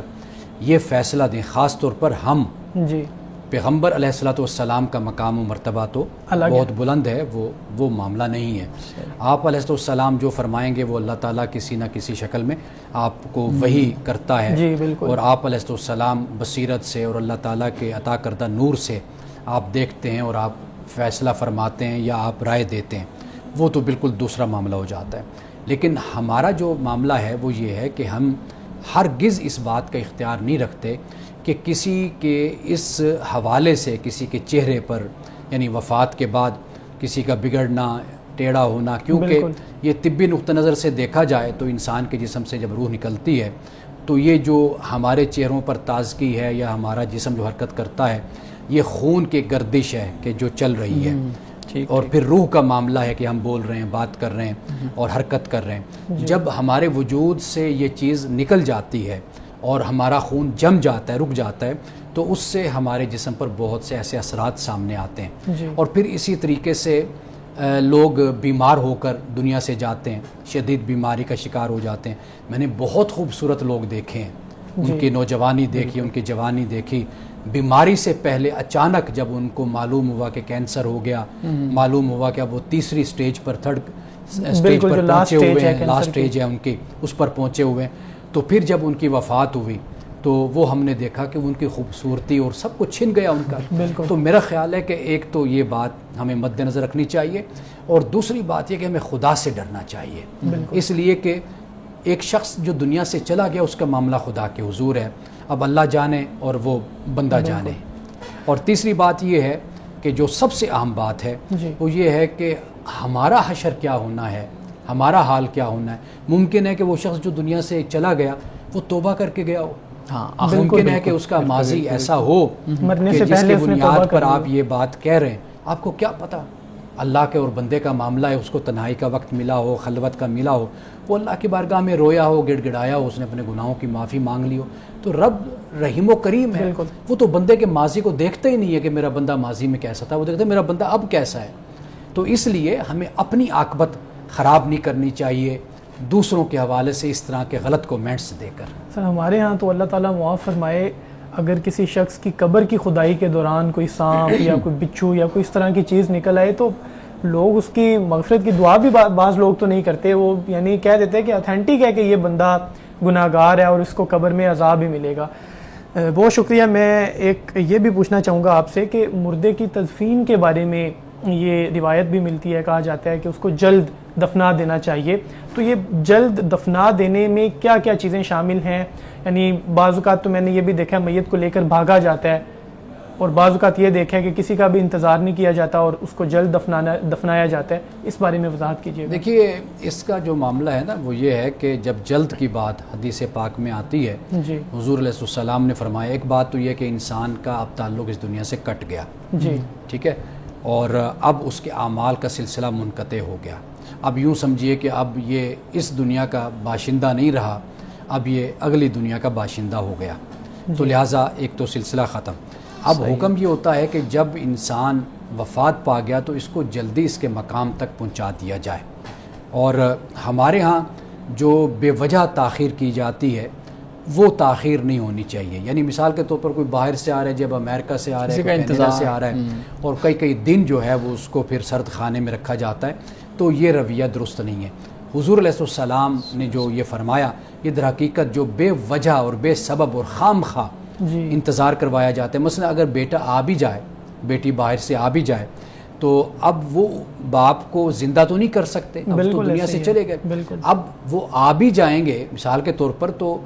یہ فیصلہ دیں. خاص طور پر ہم جی پیغمبر علیہ الصلوۃ والسلام کا مقام و مرتبہ تو بہت بلند ہے, وہ معاملہ نہیں ہے. آپ علیہ السلام جو فرمائیں گے وہ اللہ تعالیٰ کسی نہ کسی شکل میں آپ کو وحی کرتا ہے. جی بالکل. اور آپ علیہ السلام بصیرت سے اور اللہ تعالیٰ کے عطا کردہ نور سے آپ دیکھتے ہیں اور آپ فیصلہ فرماتے ہیں یا آپ رائے دیتے ہیں, وہ تو بالکل دوسرا معاملہ ہو جاتا ہے. لیکن ہمارا جو معاملہ ہے وہ یہ ہے کہ ہم ہرگز اس بات کا اختیار نہیں رکھتے کہ کسی کے اس حوالے سے کسی کے چہرے پر یعنی وفات کے بعد کسی کا بگڑنا, ٹیڑھا ہونا, کیونکہ یہ طبی نقطہ نظر سے دیکھا جائے تو انسان کے جسم سے جب روح نکلتی ہے تو یہ جو ہمارے چہروں پر تازگی ہے یا ہمارا جسم جو حرکت کرتا ہے یہ خون کی گردش ہے کہ جو چل رہی ہے, اور پھر روح کا معاملہ ہے کہ ہم بول رہے ہیں, بات کر رہے ہیں اور حرکت کر رہے ہیں. جب ہمارے وجود سے یہ چیز نکل جاتی ہے اور ہمارا خون جم جاتا ہے, رک جاتا ہے, تو اس سے ہمارے جسم پر بہت سے ایسے اثرات سامنے آتے ہیں. اور پھر اسی طریقے سے لوگ بیمار ہو کر دنیا سے جاتے ہیں, شدید بیماری کا شکار ہو جاتے ہیں. میں نے بہت خوبصورت لوگ دیکھے ہیں, ان کی نوجوانی دیکھی, ان کی جوانی دیکھی. بیماری سے پہلے اچانک جب ان کو معلوم ہوا کہ کینسر ہو گیا, معلوم ہوا کہ اب وہ تیسری سٹیج پر, تھرڈ سٹیج پر پہنچے ہوئے ہیں, لاسٹ سٹیج ہے ان کی, اس پر پہنچے ہوئے ہیں. تو پھر جب ان کی وفات ہوئی تو وہ ہم نے دیکھا کہ ان کی خوبصورتی اور سب کچھ چھن گیا ان کا. تو میرا خیال ہے کہ ایک تو یہ بات ہمیں مد نظر رکھنی چاہیے, اور دوسری بات یہ کہ ہمیں خدا سے ڈرنا چاہیے, اس لیے کہ ایک شخص جو دنیا سے چلا گیا اس کا معاملہ خدا کے حضور ہے, اب اللہ جانے اور وہ بندہ جانے. اور تیسری بات یہ ہے کہ جو سب سے اہم بات ہے وہ یہ ہے کہ ہمارا حشر کیا ہونا ہے, ہمارا حال کیا ہونا ہے. ممکن ہے کہ وہ شخص جو دنیا سے چلا گیا وہ توبہ کر کے گیا ہو, ممکن ہے کہ اس کا ماضی ایسا ہو کہ جس کی بنیاد پر آپ یہ بات کہہ رہے ہیں. آپ کو کیا پتہ, اللہ کے اور بندے کا معاملہ ہے, اس کو تنہائی کا وقت ملا ہو, خلوت کا ملا ہو, وہ اللہ کی بارگاہ میں رویا ہو, گڑ گڑایا ہو, اس نے اپنے گناہوں کی معافی مانگ لی ہو. تو رب رحیم و کریم ہے, وہ تو بندے کے ماضی کو دیکھتا ہی نہیں ہے کہ میرا بندہ ماضی میں کیسا تھا, وہ دیکھتا ہے میرا بندہ اب کیسا ہے. تو اس لیے ہمیں اپنی عاقبت خراب نہیں کرنی چاہیے دوسروں کے حوالے سے اس طرح کے غلط کومنٹس دے کر. سر ہمارے ہاں تو اللہ تعالیٰ معاف فرمائے, اگر کسی شخص کی قبر کی کھدائی کے دوران کوئی سانپ یا کوئی بچھو یا کوئی اس طرح کی چیز نکل آئے تو لوگ اس کی مغفرت کی دعا بھی بعض لوگ تو نہیں کرتے, وہ یعنی کہہ دیتے ہیں کہ اتھینٹک ہے کہ یہ بندہ گناہ گار ہے اور اس کو قبر میں عذاب ہی ملے گا. بہت شکریہ. میں ایک یہ بھی پوچھنا چاہوں گا آپ سے کہ مردے کی تدفین کے بارے میں یہ روایت بھی ملتی ہے, کہا جاتا ہے کہ اس کو جلد دفنا دینا چاہیے. تو یہ جلد دفنا دینے میں کیا کیا چیزیں شامل ہیں؟ یعنی بعض اوقات تو میں نے یہ بھی دیکھا ہے میت کو لے کر بھاگا جاتا ہے, اور بعض اوقات یہ دیکھا ہے کہ کسی کا بھی انتظار نہیں کیا جاتا اور اس کو جلد دفنایا جاتا ہے. اس بارے میں وضاحت کیجیے. دیکھیے, اس کا جو معاملہ ہے نا وہ یہ ہے کہ جب جلد کی بات حدیث پاک میں آتی ہے, حضور علیہ السلام نے فرمایا ایک بات تو یہ کہ انسان کا اب تعلق اس دنیا سے کٹ گیا, ٹھیک ہے, اور اب اس کے اعمال کا سلسلہ منقطع ہو گیا. اب یوں سمجھیے کہ اب یہ اس دنیا کا باشندہ نہیں رہا, اب یہ اگلی دنیا کا باشندہ ہو گیا. تو لہٰذا ایک تو سلسلہ ختم. اب حکم یہ ہوتا ہے کہ جب انسان وفات پا گیا تو اس کو جلدی اس کے مقام تک پہنچا دیا جائے. اور ہمارے ہاں جو بے وجہ تاخیر کی جاتی ہے وہ تاخیر نہیں ہونی چاہیے. یعنی مثال کے طور پر کوئی باہر سے آ رہا ہے, جب امریکہ سے آ رہا ہے, کینیڈا سے آ رہا ہے, اور کئی دن جو ہے وہ اس کو پھر سرد خانے میں رکھا جاتا ہے, تو یہ رویہ درست نہیں ہے. حضور علیہ السلام نے جو یہ فرمایا, یہ در حقیقت جو بے وجہ اور بے سبب اور خام خواہ انتظار کروایا جاتا ہے. مثلا اگر بیٹا آ بھی جائے, بیٹی باہر سے آ بھی جائے, تو اب وہ باپ کو زندہ تو نہیں کر سکتے, اب تو دنیا سے چلے گئے. اب وہ آ بھی جائیں گے مثال کے طور پر, تو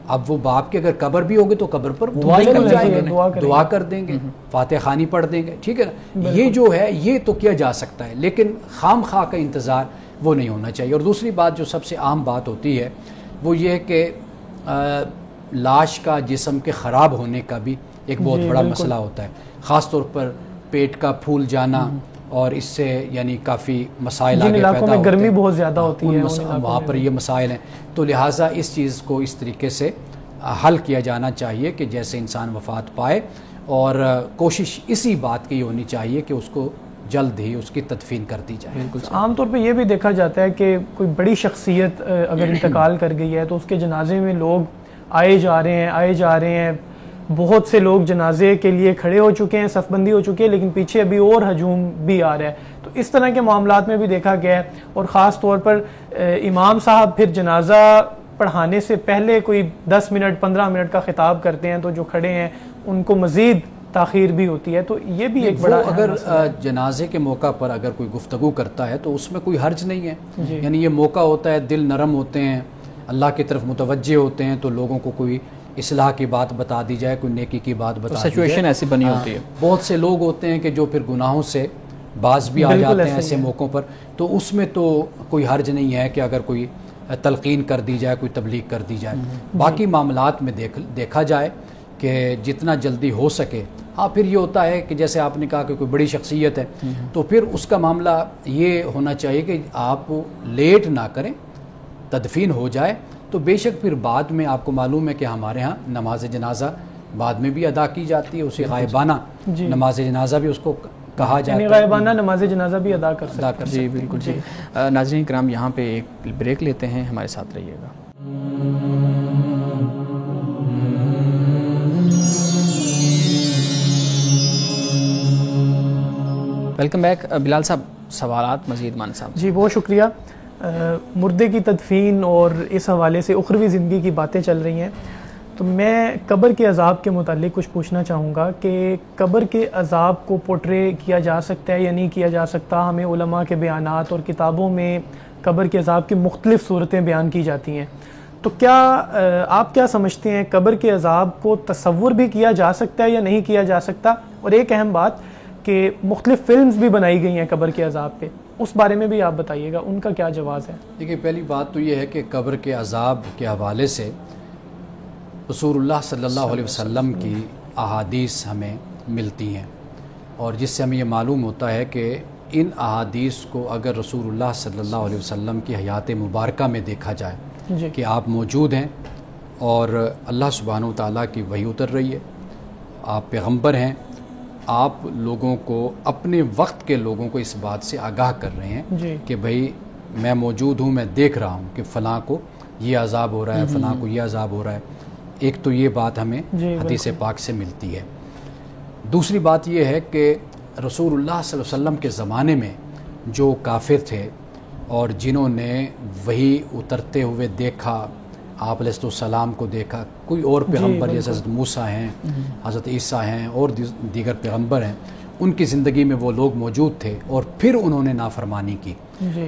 اب وہ باپ کے اگر قبر بھی ہوگے تو قبر پر دعا کر دیں گے, فاتح خوانی پڑھ دیں گے, ٹھیک ہے نا. یہ جو ہے یہ تو کیا جا سکتا ہے, لیکن خام خواہ کا انتظار وہ نہیں ہونا چاہیے. اور دوسری بات جو سب سے عام بات ہوتی ہے وہ یہ ہے کہ لاش کا جسم کے خراب ہونے کا بھی ایک بہت بڑا مسئلہ ہوتا ہے, خاص طور پر پیٹ کا پھول جانا, اور اس سے یعنی کافی مسائل آگے پیدا ہوتے ہیں. گرمی بہت زیادہ ہوتی ہے وہاں پر یہ مسائل ہیں, تو لہٰذا اس چیز کو اس طریقے سے حل کیا جانا چاہیے کہ جیسے انسان وفات پائے, اور کوشش اسی بات کی ہونی چاہیے کہ اس کو جلد ہی اس کی تدفین کر دی جائے. عام طور پہ یہ بھی دیکھا جاتا ہے کہ کوئی بڑی شخصیت اگر انتقال کر گئی ہے تو اس کے جنازے میں لوگ آئے جا رہے ہیں, بہت سے لوگ جنازے کے لیے کھڑے ہو چکے ہیں, صف بندی ہو چکی ہے, لیکن پیچھے ابھی اور ہجوم بھی آ رہا ہے. تو اس طرح کے معاملات میں بھی دیکھا گیا ہے. اور خاص طور پر امام صاحب پھر جنازہ پڑھانے سے پہلے کوئی 10 منٹ 15 منٹ کا خطاب کرتے ہیں, تو جو کھڑے ہیں ان کو مزید تاخیر بھی ہوتی ہے. تو یہ بھی ایک بڑا اگر جنازے کے موقع پر اگر کوئی گفتگو کرتا ہے تو اس میں کوئی حرج نہیں ہے. یعنی یہ موقع ہوتا ہے, دل نرم ہوتے ہیں, اللہ کی طرف متوجہ ہوتے ہیں, تو لوگوں کو کوئی اصلاح کی بات بتا دی جائے, کوئی نیکی کی بات بتا دی جائے. سچویشن ایسی بنی ہوتی ہے. بہت سے لوگ ہوتے ہیں کہ جو پھر گناہوں سے باز بھی آ جاتے ہیں ایسے موقعوں پر, تو اس میں تو کوئی حرج نہیں ہے کہ اگر کوئی تلقین کر دی جائے, کوئی تبلیغ کر دی جائے. باقی معاملات میں دیکھا جائے کہ جتنا جلدی ہو سکے. ہاں پھر یہ ہوتا ہے کہ جیسے آپ نے کہا کہ کوئی بڑی شخصیت ہے, تو پھر اس کا معاملہ یہ ہونا چاہیے کہ آپ لیٹ نہ کریں, تدفین ہو جائے. تو بے شک پھر بعد میں آپ کو معلوم ہے کہ ہمارے ہاں نماز جنازہ بعد میں بھی ادا کی جاتی ہے, اسے غائبانہ نماز جنازہ بھی اس کو کہا جاتا ہے, غائبانہ نماز جنازہ بھی ادا کر سکتے ہیں. جی بالکل. جی ناظرین کرام, یہاں پہ ایک بریک لیتے ہیں, ہمارے ساتھ رہیے گا. Welcome back. بلال صاحب, سوالات مزید مان صاحب. جی بہت شکریہ. مردے کی تدفین اور اس حوالے سے اخروی زندگی کی باتیں چل رہی ہیں, تو میں قبر کے عذاب کے متعلق کچھ پوچھنا چاہوں گا کہ قبر کے عذاب کو پورٹرے کیا جا سکتا ہے یا نہیں کیا جا سکتا. ہمیں علماء کے بیانات اور کتابوں میں قبر کے عذاب کی مختلف صورتیں بیان کی جاتی ہیں, تو کیا آپ کیا سمجھتے ہیں, قبر کے عذاب کو تصور بھی کیا جا سکتا ہے یا نہیں کیا جا سکتا؟ اور ایک اہم بات کہ مختلف فلمز بھی بنائی گئی ہیں قبر کے عذاب پہ, اس بارے میں بھی آپ بتائیے گا, ان کا کیا جواز ہے؟ دیکھیے, پہلی بات تو یہ ہے کہ قبر کے عذاب کے حوالے سے رسول اللہ صلی اللہ علیہ وسلم کی احادیث ہمیں ملتی ہیں, اور جس سے ہمیں یہ معلوم ہوتا ہے کہ ان احادیث کو اگر رسول اللہ صلی اللہ علیہ وسلم کی حیات مبارکہ میں دیکھا جائے کہ آپ موجود ہیں اور اللہ سبحانہ و تعالیٰ کی وحی اتر رہی ہے, آپ پیغمبر ہیں, آپ لوگوں کو, اپنے وقت کے لوگوں کو اس بات سے آگاہ کر رہے ہیں کہ بھئی میں موجود ہوں, میں دیکھ رہا ہوں کہ فلاں کو یہ عذاب ہو رہا ہے, فلاں کو یہ عذاب ہو رہا ہے. ایک تو یہ بات ہمیں حدیث پاک سے ملتی ہے. دوسری بات یہ ہے کہ رسول اللہ صلی اللہ علیہ وسلم کے زمانے میں جو کافر تھے اور جنہوں نے وحی اترتے ہوئے دیکھا, آپ علیہ السلام کو دیکھا, کوئی اور پیغمبر جیسے حضرت موسیٰ ہیں, حضرت عیسیٰ ہیں, اور دیگر پیغمبر ہیں, ان کی زندگی میں وہ لوگ موجود تھے اور پھر انہوں نے نافرمانی کی.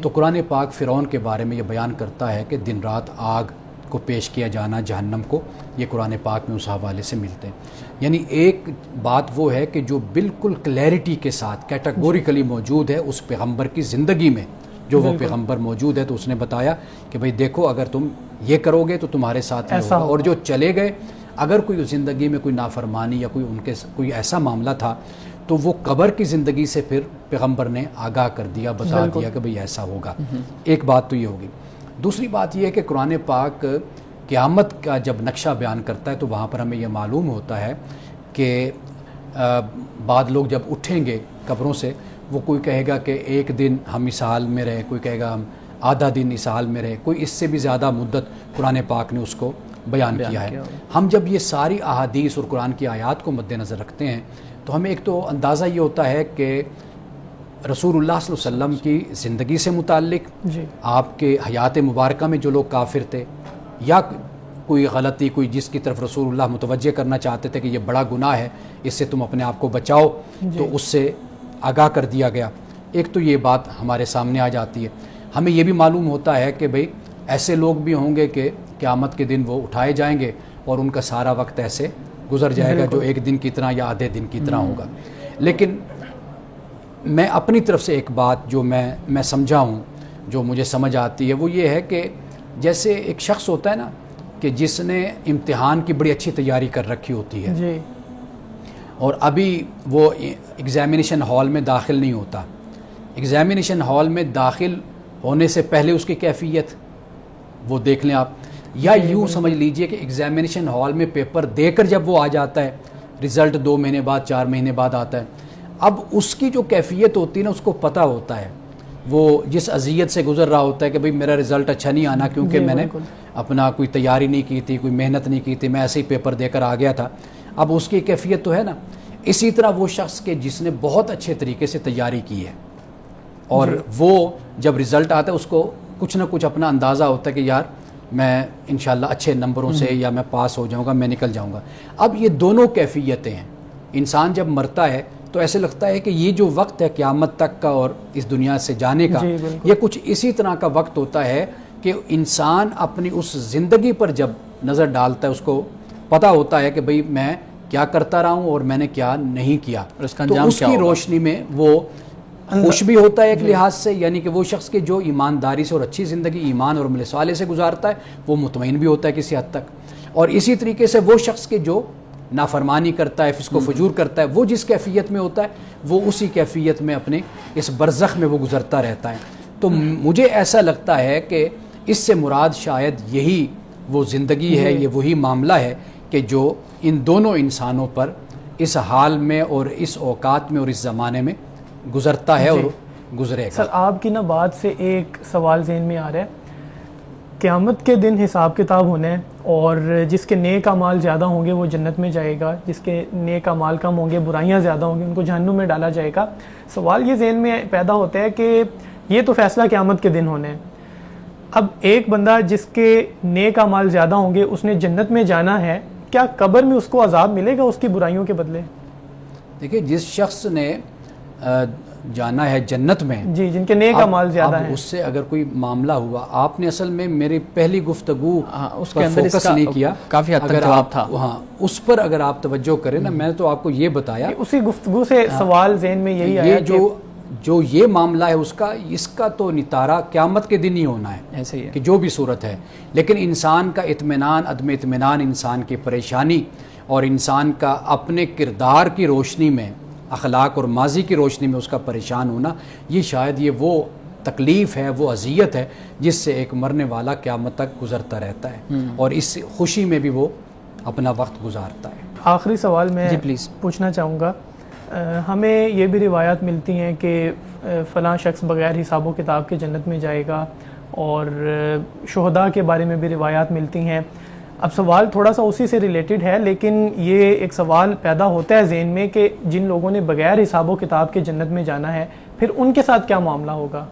تو قرآن پاک فرعون کے بارے میں یہ بیان کرتا ہے کہ دن رات آگ کو پیش کیا جانا, جہنم کو, یہ قرآن پاک میں اس حوالے سے ملتے ہیں. یعنی ایک بات وہ ہے کہ جو بالکل کلیئرٹی کے ساتھ کیٹیگوریکلی موجود ہے اس پیغمبر کی زندگی میں, جو وہ پیغمبر موجود ہے, تو اس نے بتایا کہ بھئی دیکھو اگر تم یہ کرو گے تو تمہارے ساتھ یہ ہوگا. اور جو چلے گئے, اگر کوئی زندگی میں کوئی نافرمانی یا کوئی ایسا معاملہ تھا, تو وہ قبر کی زندگی سے پھر پیغمبر نے آگاہ کر دیا, بتا دیا کہ بھئی ایسا ہوگا. ایک بات تو یہ ہوگی. دوسری بات یہ ہے کہ قرآن پاک قیامت کا جب نقشہ بیان کرتا ہے تو وہاں پر ہمیں یہ معلوم ہوتا ہے کہ بعد لوگ جب اٹھیں گے قبروں سے, وہ کوئی کہے گا کہ ایک دن ہم اس حال میں رہے, کوئی کہے گا ہم آدھا دن اس حال میں رہے, کوئی اس سے بھی زیادہ مدت قرآن پاک نے اس کو بیان کیا ہے۔ ہم جب یہ ساری احادیث اور قرآن کی آیات کو مد نظر رکھتے ہیں تو ہمیں ایک تو اندازہ یہ ہوتا ہے کہ رسول اللہ صلی اللہ علیہ وسلم کی زندگی سے متعلق، آپ کے حیات مبارکہ میں جو لوگ کافر تھے یا کوئی غلطی، کوئی جس کی طرف رسول اللہ متوجہ کرنا چاہتے تھے کہ یہ بڑا گناہ ہے، اس سے تم اپنے آپ کو بچاؤ، تو اس سے آگاہ کر دیا گیا۔ ایک تو یہ بات ہمارے سامنے آ جاتی ہے۔ ہمیں یہ بھی معلوم ہوتا ہے کہ بھئی ایسے لوگ بھی ہوں گے کہ قیامت کے دن وہ اٹھائے جائیں گے اور ان کا سارا وقت ایسے گزر جائے گا جو ایک دن کی طرح یا آدھے دن کی طرح ہوگا۔ لیکن میں اپنی طرف سے ایک بات جو میں سمجھا ہوں، جو مجھے سمجھ آتی ہے، وہ یہ ہے کہ جیسے ایک شخص ہوتا ہے نا کہ جس نے امتحان کی بڑی اچھی تیاری کر رکھی ہوتی ہے اور ابھی وہ ایگزامینیشن ہال میں داخل نہیں ہوتا، ایگزامینیشن ہال میں داخل ہونے سے پہلے اس کی کیفیت وہ دیکھ لیں آپ، یا یوں سمجھ لیجئے کہ ایگزامینیشن ہال میں پیپر دے کر جب وہ آ جاتا ہے، رزلٹ 2 مہینے بعد 4 مہینے بعد آتا ہے، اب اس کی جو کیفیت ہوتی ہے نا، اس کو پتہ ہوتا ہے، وہ جس اذیت سے گزر رہا ہوتا ہے کہ بھئی میرا رزلٹ اچھا نہیں آنا کیونکہ میں نے اپنا کوئی تیاری نہیں کی تھی، کوئی محنت نہیں کی تھی، میں ایسے ہی پیپر دے کر آ گیا تھا، اب اس کی کیفیت تو ہے نا۔ اسی طرح وہ شخص کے جس نے بہت اچھے طریقے سے تیاری کی ہے اور وہ جب رزلٹ آتا ہے اس کو کچھ نہ کچھ اپنا اندازہ ہوتا ہے کہ یار میں انشاءاللہ اچھے نمبروں سے یا میں پاس ہو جاؤں گا، میں نکل جاؤں گا۔ اب یہ دونوں کیفیتیں ہیں۔ انسان جب مرتا ہے تو ایسے لگتا ہے کہ یہ جو وقت ہے قیامت تک کا اور اس دنیا سے جانے کا، یہ کچھ اسی طرح کا وقت ہوتا ہے کہ انسان اپنی اس زندگی پر جب نظر ڈالتا ہے اس کو پتہ ہوتا ہے کہ بھئی میں کیا کرتا رہا ہوں اور میں نے کیا نہیں کیا، تو اس کی روشنی میں وہ خوش بھی ہوتا ہے ایک لحاظ سے، یعنی کہ وہ شخص کے جو ایمانداری سے اور اچھی زندگی ایمان اور عمل صالح سے گزارتا ہے وہ مطمئن بھی ہوتا ہے کسی حد تک، اور اسی طریقے سے وہ شخص کے جو نافرمانی کرتا ہے، فسق و فجور کرتا ہے، وہ جس کیفیت میں ہوتا ہے وہ اسی کیفیت میں اپنے اس برزخ میں وہ گزرتا رہتا ہے۔ تو مجھے ایسا لگتا ہے کہ اس سے مراد شاید یہی وہ زندگی ہے، یہ وہی معاملہ ہے کہ جو ان دونوں انسانوں پر اس حال میں اور اس اوقات میں اور اس زمانے میں گزرتا ہے اور گزرے گا۔ سر آپ کی نا بات سے ایک سوال ذہن میں آ رہا ہے، قیامت کے دن حساب کتاب ہونا ہے اور جس کے نیک اعمال زیادہ ہوں گے وہ جنت میں جائے گا، جس کے نیک اعمال کم ہوں گے، برائیاں زیادہ ہوں گی، ان کو جہنم میں ڈالا جائے گا۔ سوال یہ ذہن میں پیدا ہوتا ہے کہ یہ تو فیصلہ قیامت کے دن ہونا ہے، اب ایک بندہ جس کے نیک اعمال زیادہ ہوں گے اس نے جنت میں جانا ہے، کیا قبر میں اس کو عذاب ملے گا اس کی برائیوں کے بدلے؟ دیکھیں جس شخص نے جانا ہے جنت میں، جی جن کے نیک اعمال زیادہ ہیں، اس سے اگر کوئی معاملہ ہوا، آپ نے اصل میں میری پہلی گفتگو اس پر فوکس نہیں کیا، کافی حد تک جواب تھا، ہاں اس پر اگر آپ توجہ کریں نا، میں تو آپ کو یہ بتایا، اسی گفتگو سے سوال ذہن میں یہی آیا کہ جو یہ معاملہ ہے اس کا تو نتارہ قیامت کے دن ہی ہونا ہے، ایسے ہی کہ جو بھی صورت ہے، لیکن انسان کا اطمینان، عدم اطمینان، انسان کی پریشانی اور انسان کا اپنے کردار کی روشنی میں، اخلاق اور ماضی کی روشنی میں اس کا پریشان ہونا، یہ شاید یہ وہ تکلیف ہے، وہ اذیت ہے جس سے ایک مرنے والا قیامت تک گزرتا رہتا ہے اور اس خوشی میں بھی وہ اپنا وقت گزارتا ہے۔ آخری سوال میں پوچھنا چاہوں گا، ہمیں یہ بھی روایات ملتی ہیں کہ فلاں شخص بغیر حساب و کتاب کے جنت میں جائے گا، اور شہداء کے بارے میں بھی روایات ملتی ہیں۔ اب سوال تھوڑا سا اسی سے ریلیٹڈ ہے، لیکن یہ ایک سوال پیدا ہوتا ہے ذہن میں کہ جن لوگوں نے بغیر حساب و کتاب کے جنت میں جانا ہے پھر ان کے ساتھ کیا معاملہ ہوگا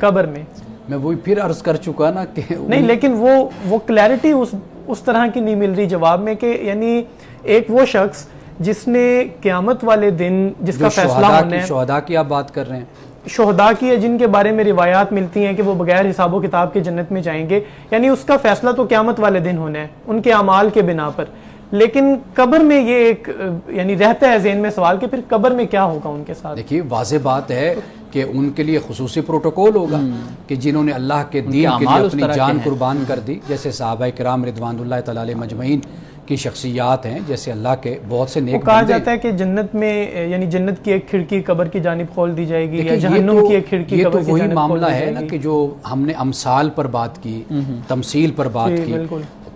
قبر میں؟ میں وہی پھر عرض کر چکا نا کہ نہیں، لیکن وہ کلیئرٹی اس طرح کی نہیں مل رہی جواب میں، کہ یعنی ایک وہ شخص جس نے قیامت والے دن جس کا فیصلہ ہونا ہے، شہداء کی آپ بات کر رہے ہیں، شہداء کی ہے جن کے بارے میں روایات ملتی ہیں کہ وہ بغیر حساب و کتاب کے جنت میں جائیں گے، یعنی اس کا فیصلہ تو قیامت والے دن ہونا ہے ان کے اعمال کے بنا پر، لیکن قبر میں یہ ایک یعنی رہتا ہے ذہن میں سوال کہ پھر قبر میں کیا ہوگا ان کے ساتھ؟ دیکھیے واضح بات ہے کہ ان کے لیے خصوصی پروٹوکول ہوگا کہ جنہوں نے اللہ کے دین کے لیے اپنی جان قربان کر دی، جیسے صحابہ کرام رضوان اللہ تعالی علیہ مجمعین کی شخصیات ہیں، جیسے اللہ کے بہت سے نیک بندے۔ کہا جاتا ہے کہ جنت میں یعنی جنت کی ایک کھڑکی قبر کی جانب کھول دی جائے گی، یا جہنم کی ایک کھڑکی قبر کی جانب کھول دی جائے گی۔ یہ تو وہی معاملہ ہے نا کہ جو ہم نے امثال پر بات کی، تمثیل پر بات کی،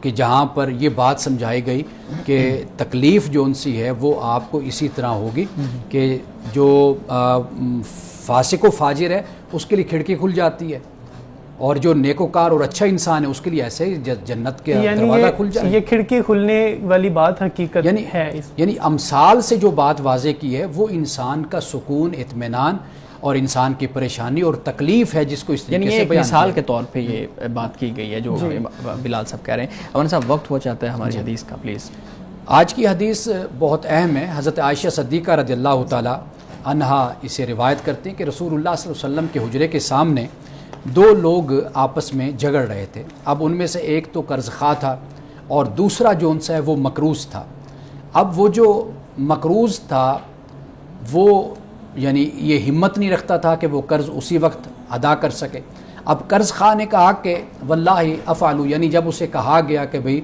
کہ جہاں پر یہ بات سمجھائی گئی کہ تکلیف جو ان سی ہے وہ آپ کو اسی طرح ہوگی کہ جو فاسق و فاجر ہے اس کے لیے کھڑکی کھل جاتی ہے، اور جو نیکوکار اور اچھا انسان ہے اس کے لیے ایسے ہی جنت کے یعنی دروازہ کھل جائے. یہ کھڑکی کھلنے والی بات حقیقت ہے. یعنی امثال سے جو بات واضح کی ہے وہ انسان کا سکون، اطمینان اور انسان کی پریشانی اور تکلیف ہے جس کو اس طریقے سے بیان مثال کے طور پہ یہ بات کی گئی ہے جو بلال صاحب کہہ رہے ہیں. مولانا صاحب وقت ہو جاتا ہے ہماری حدیث کا پلیز. آج کی حدیث بہت اہم ہے. حضرت عائشہ صدیقہ رضی اللہ تعالی عنہا اسے روایت کرتے ہیں کہ رسول اللہ صلی اللہ علیہ وسلم کے حجرے کے سامنے دو لوگ آپس میں جھگڑ رہے تھے. اب ان میں سے ایک تو قرض خواہ تھا اور دوسرا جو ان سے ہے وہ مقروض تھا. اب وہ جو مقروض تھا وہ یعنی یہ ہمت نہیں رکھتا تھا کہ وہ قرض اسی وقت ادا کر سکے. اب قرض خواہ نے کہا کہ واللہ افعلو، یعنی جب اسے کہا گیا کہ بھئی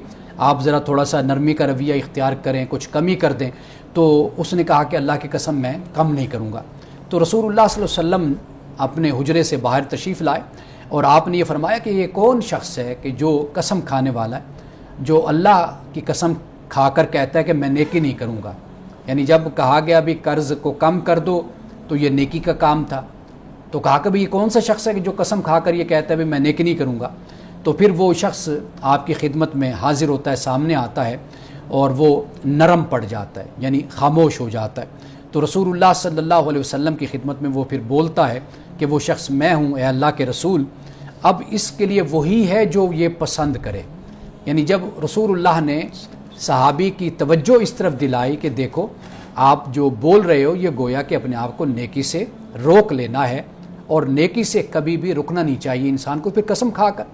آپ ذرا تھوڑا سا نرمی کا رویہ اختیار کریں، کچھ کمی کر دیں، تو اس نے کہا کہ اللہ کی قسم میں کم نہیں کروں گا. تو رسول اللہ صلی اللہ علیہ وسلم اپنے حجرے سے باہر تشریف لائے اور آپ نے یہ فرمایا کہ یہ کون شخص ہے کہ جو قسم کھانے والا ہے، جو اللہ کی قسم کھا کر کہتا ہے کہ میں نیکی نہیں کروں گا. یعنی جب کہا گیا بھی قرض کو کم کر دو تو یہ نیکی کا کام تھا، تو کہا کہ بھی یہ کون سا شخص ہے کہ جو قسم کھا کر یہ کہتا ہے بھی میں نیکی نہیں کروں گا. تو پھر وہ شخص آپ کی خدمت میں حاضر ہوتا ہے، سامنے آتا ہے اور وہ نرم پڑ جاتا ہے، یعنی خاموش ہو جاتا ہے. تو رسول اللہ صلی اللہ علیہ وسلم کی خدمت میں وہ پھر بولتا ہے کہ وہ شخص میں ہوں اے اللہ کے رسول، اب اس کے لیے وہی ہے جو یہ پسند کرے. یعنی جب رسول اللہ نے صحابی کی توجہ اس طرف دلائی کہ دیکھو آپ جو بول رہے ہو یہ گویا کہ اپنے آپ کو نیکی سے روک لینا ہے، اور نیکی سے کبھی بھی رکنا نہیں چاہیے انسان کو پھر قسم کھا کر.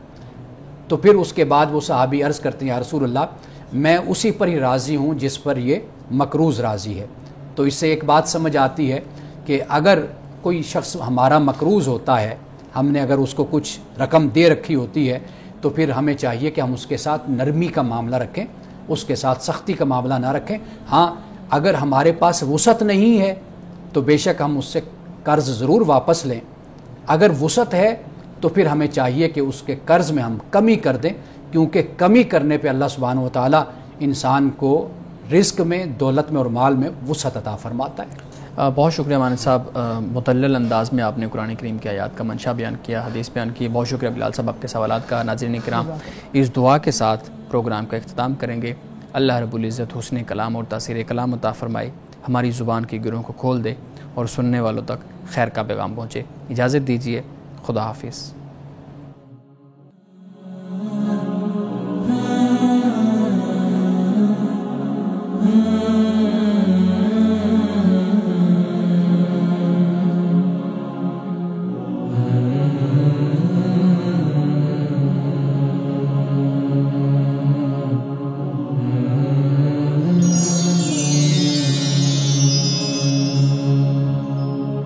تو پھر اس کے بعد وہ صحابی عرض کرتے ہیں یا رسول اللہ میں اسی پر ہی راضی ہوں جس پر یہ مقروض راضی ہے. تو اس سے ایک بات سمجھ آتی ہے کہ اگر کوئی شخص ہمارا مقروض ہوتا ہے، ہم نے اگر اس کو کچھ رقم دے رکھی ہوتی ہے، تو پھر ہمیں چاہیے کہ ہم اس کے ساتھ نرمی کا معاملہ رکھیں، اس کے ساتھ سختی کا معاملہ نہ رکھیں. ہاں اگر ہمارے پاس وسعت نہیں ہے تو بے شک ہم اس سے قرض ضرور واپس لیں. اگر وسعت ہے تو پھر ہمیں چاہیے کہ اس کے قرض میں ہم کمی کر دیں، کیونکہ کمی کرنے پہ اللہ سبحانہ و تعالیٰ انسان کو رزق میں، دولت میں اور مال میں وسعت عطا فرماتا ہے. بہت شکریہ مانند صاحب، مدلل انداز میں آپ نے قرآن کریم کی آیات کا منشا بیان کیا، حدیث بیان کی. بہت شکریہ بلال صاحب آپ کے سوالات کا. ناظرین کرام، اس دعا کے ساتھ پروگرام کا اختتام کریں گے. اللہ رب العزت حسن کلام اور تاثیر کلام عطا فرمائے، ہماری زبان کی گروں کو کھول دے اور سننے والوں تک خیر کا پیغام پہنچے. اجازت دیجیے، خدا حافظ.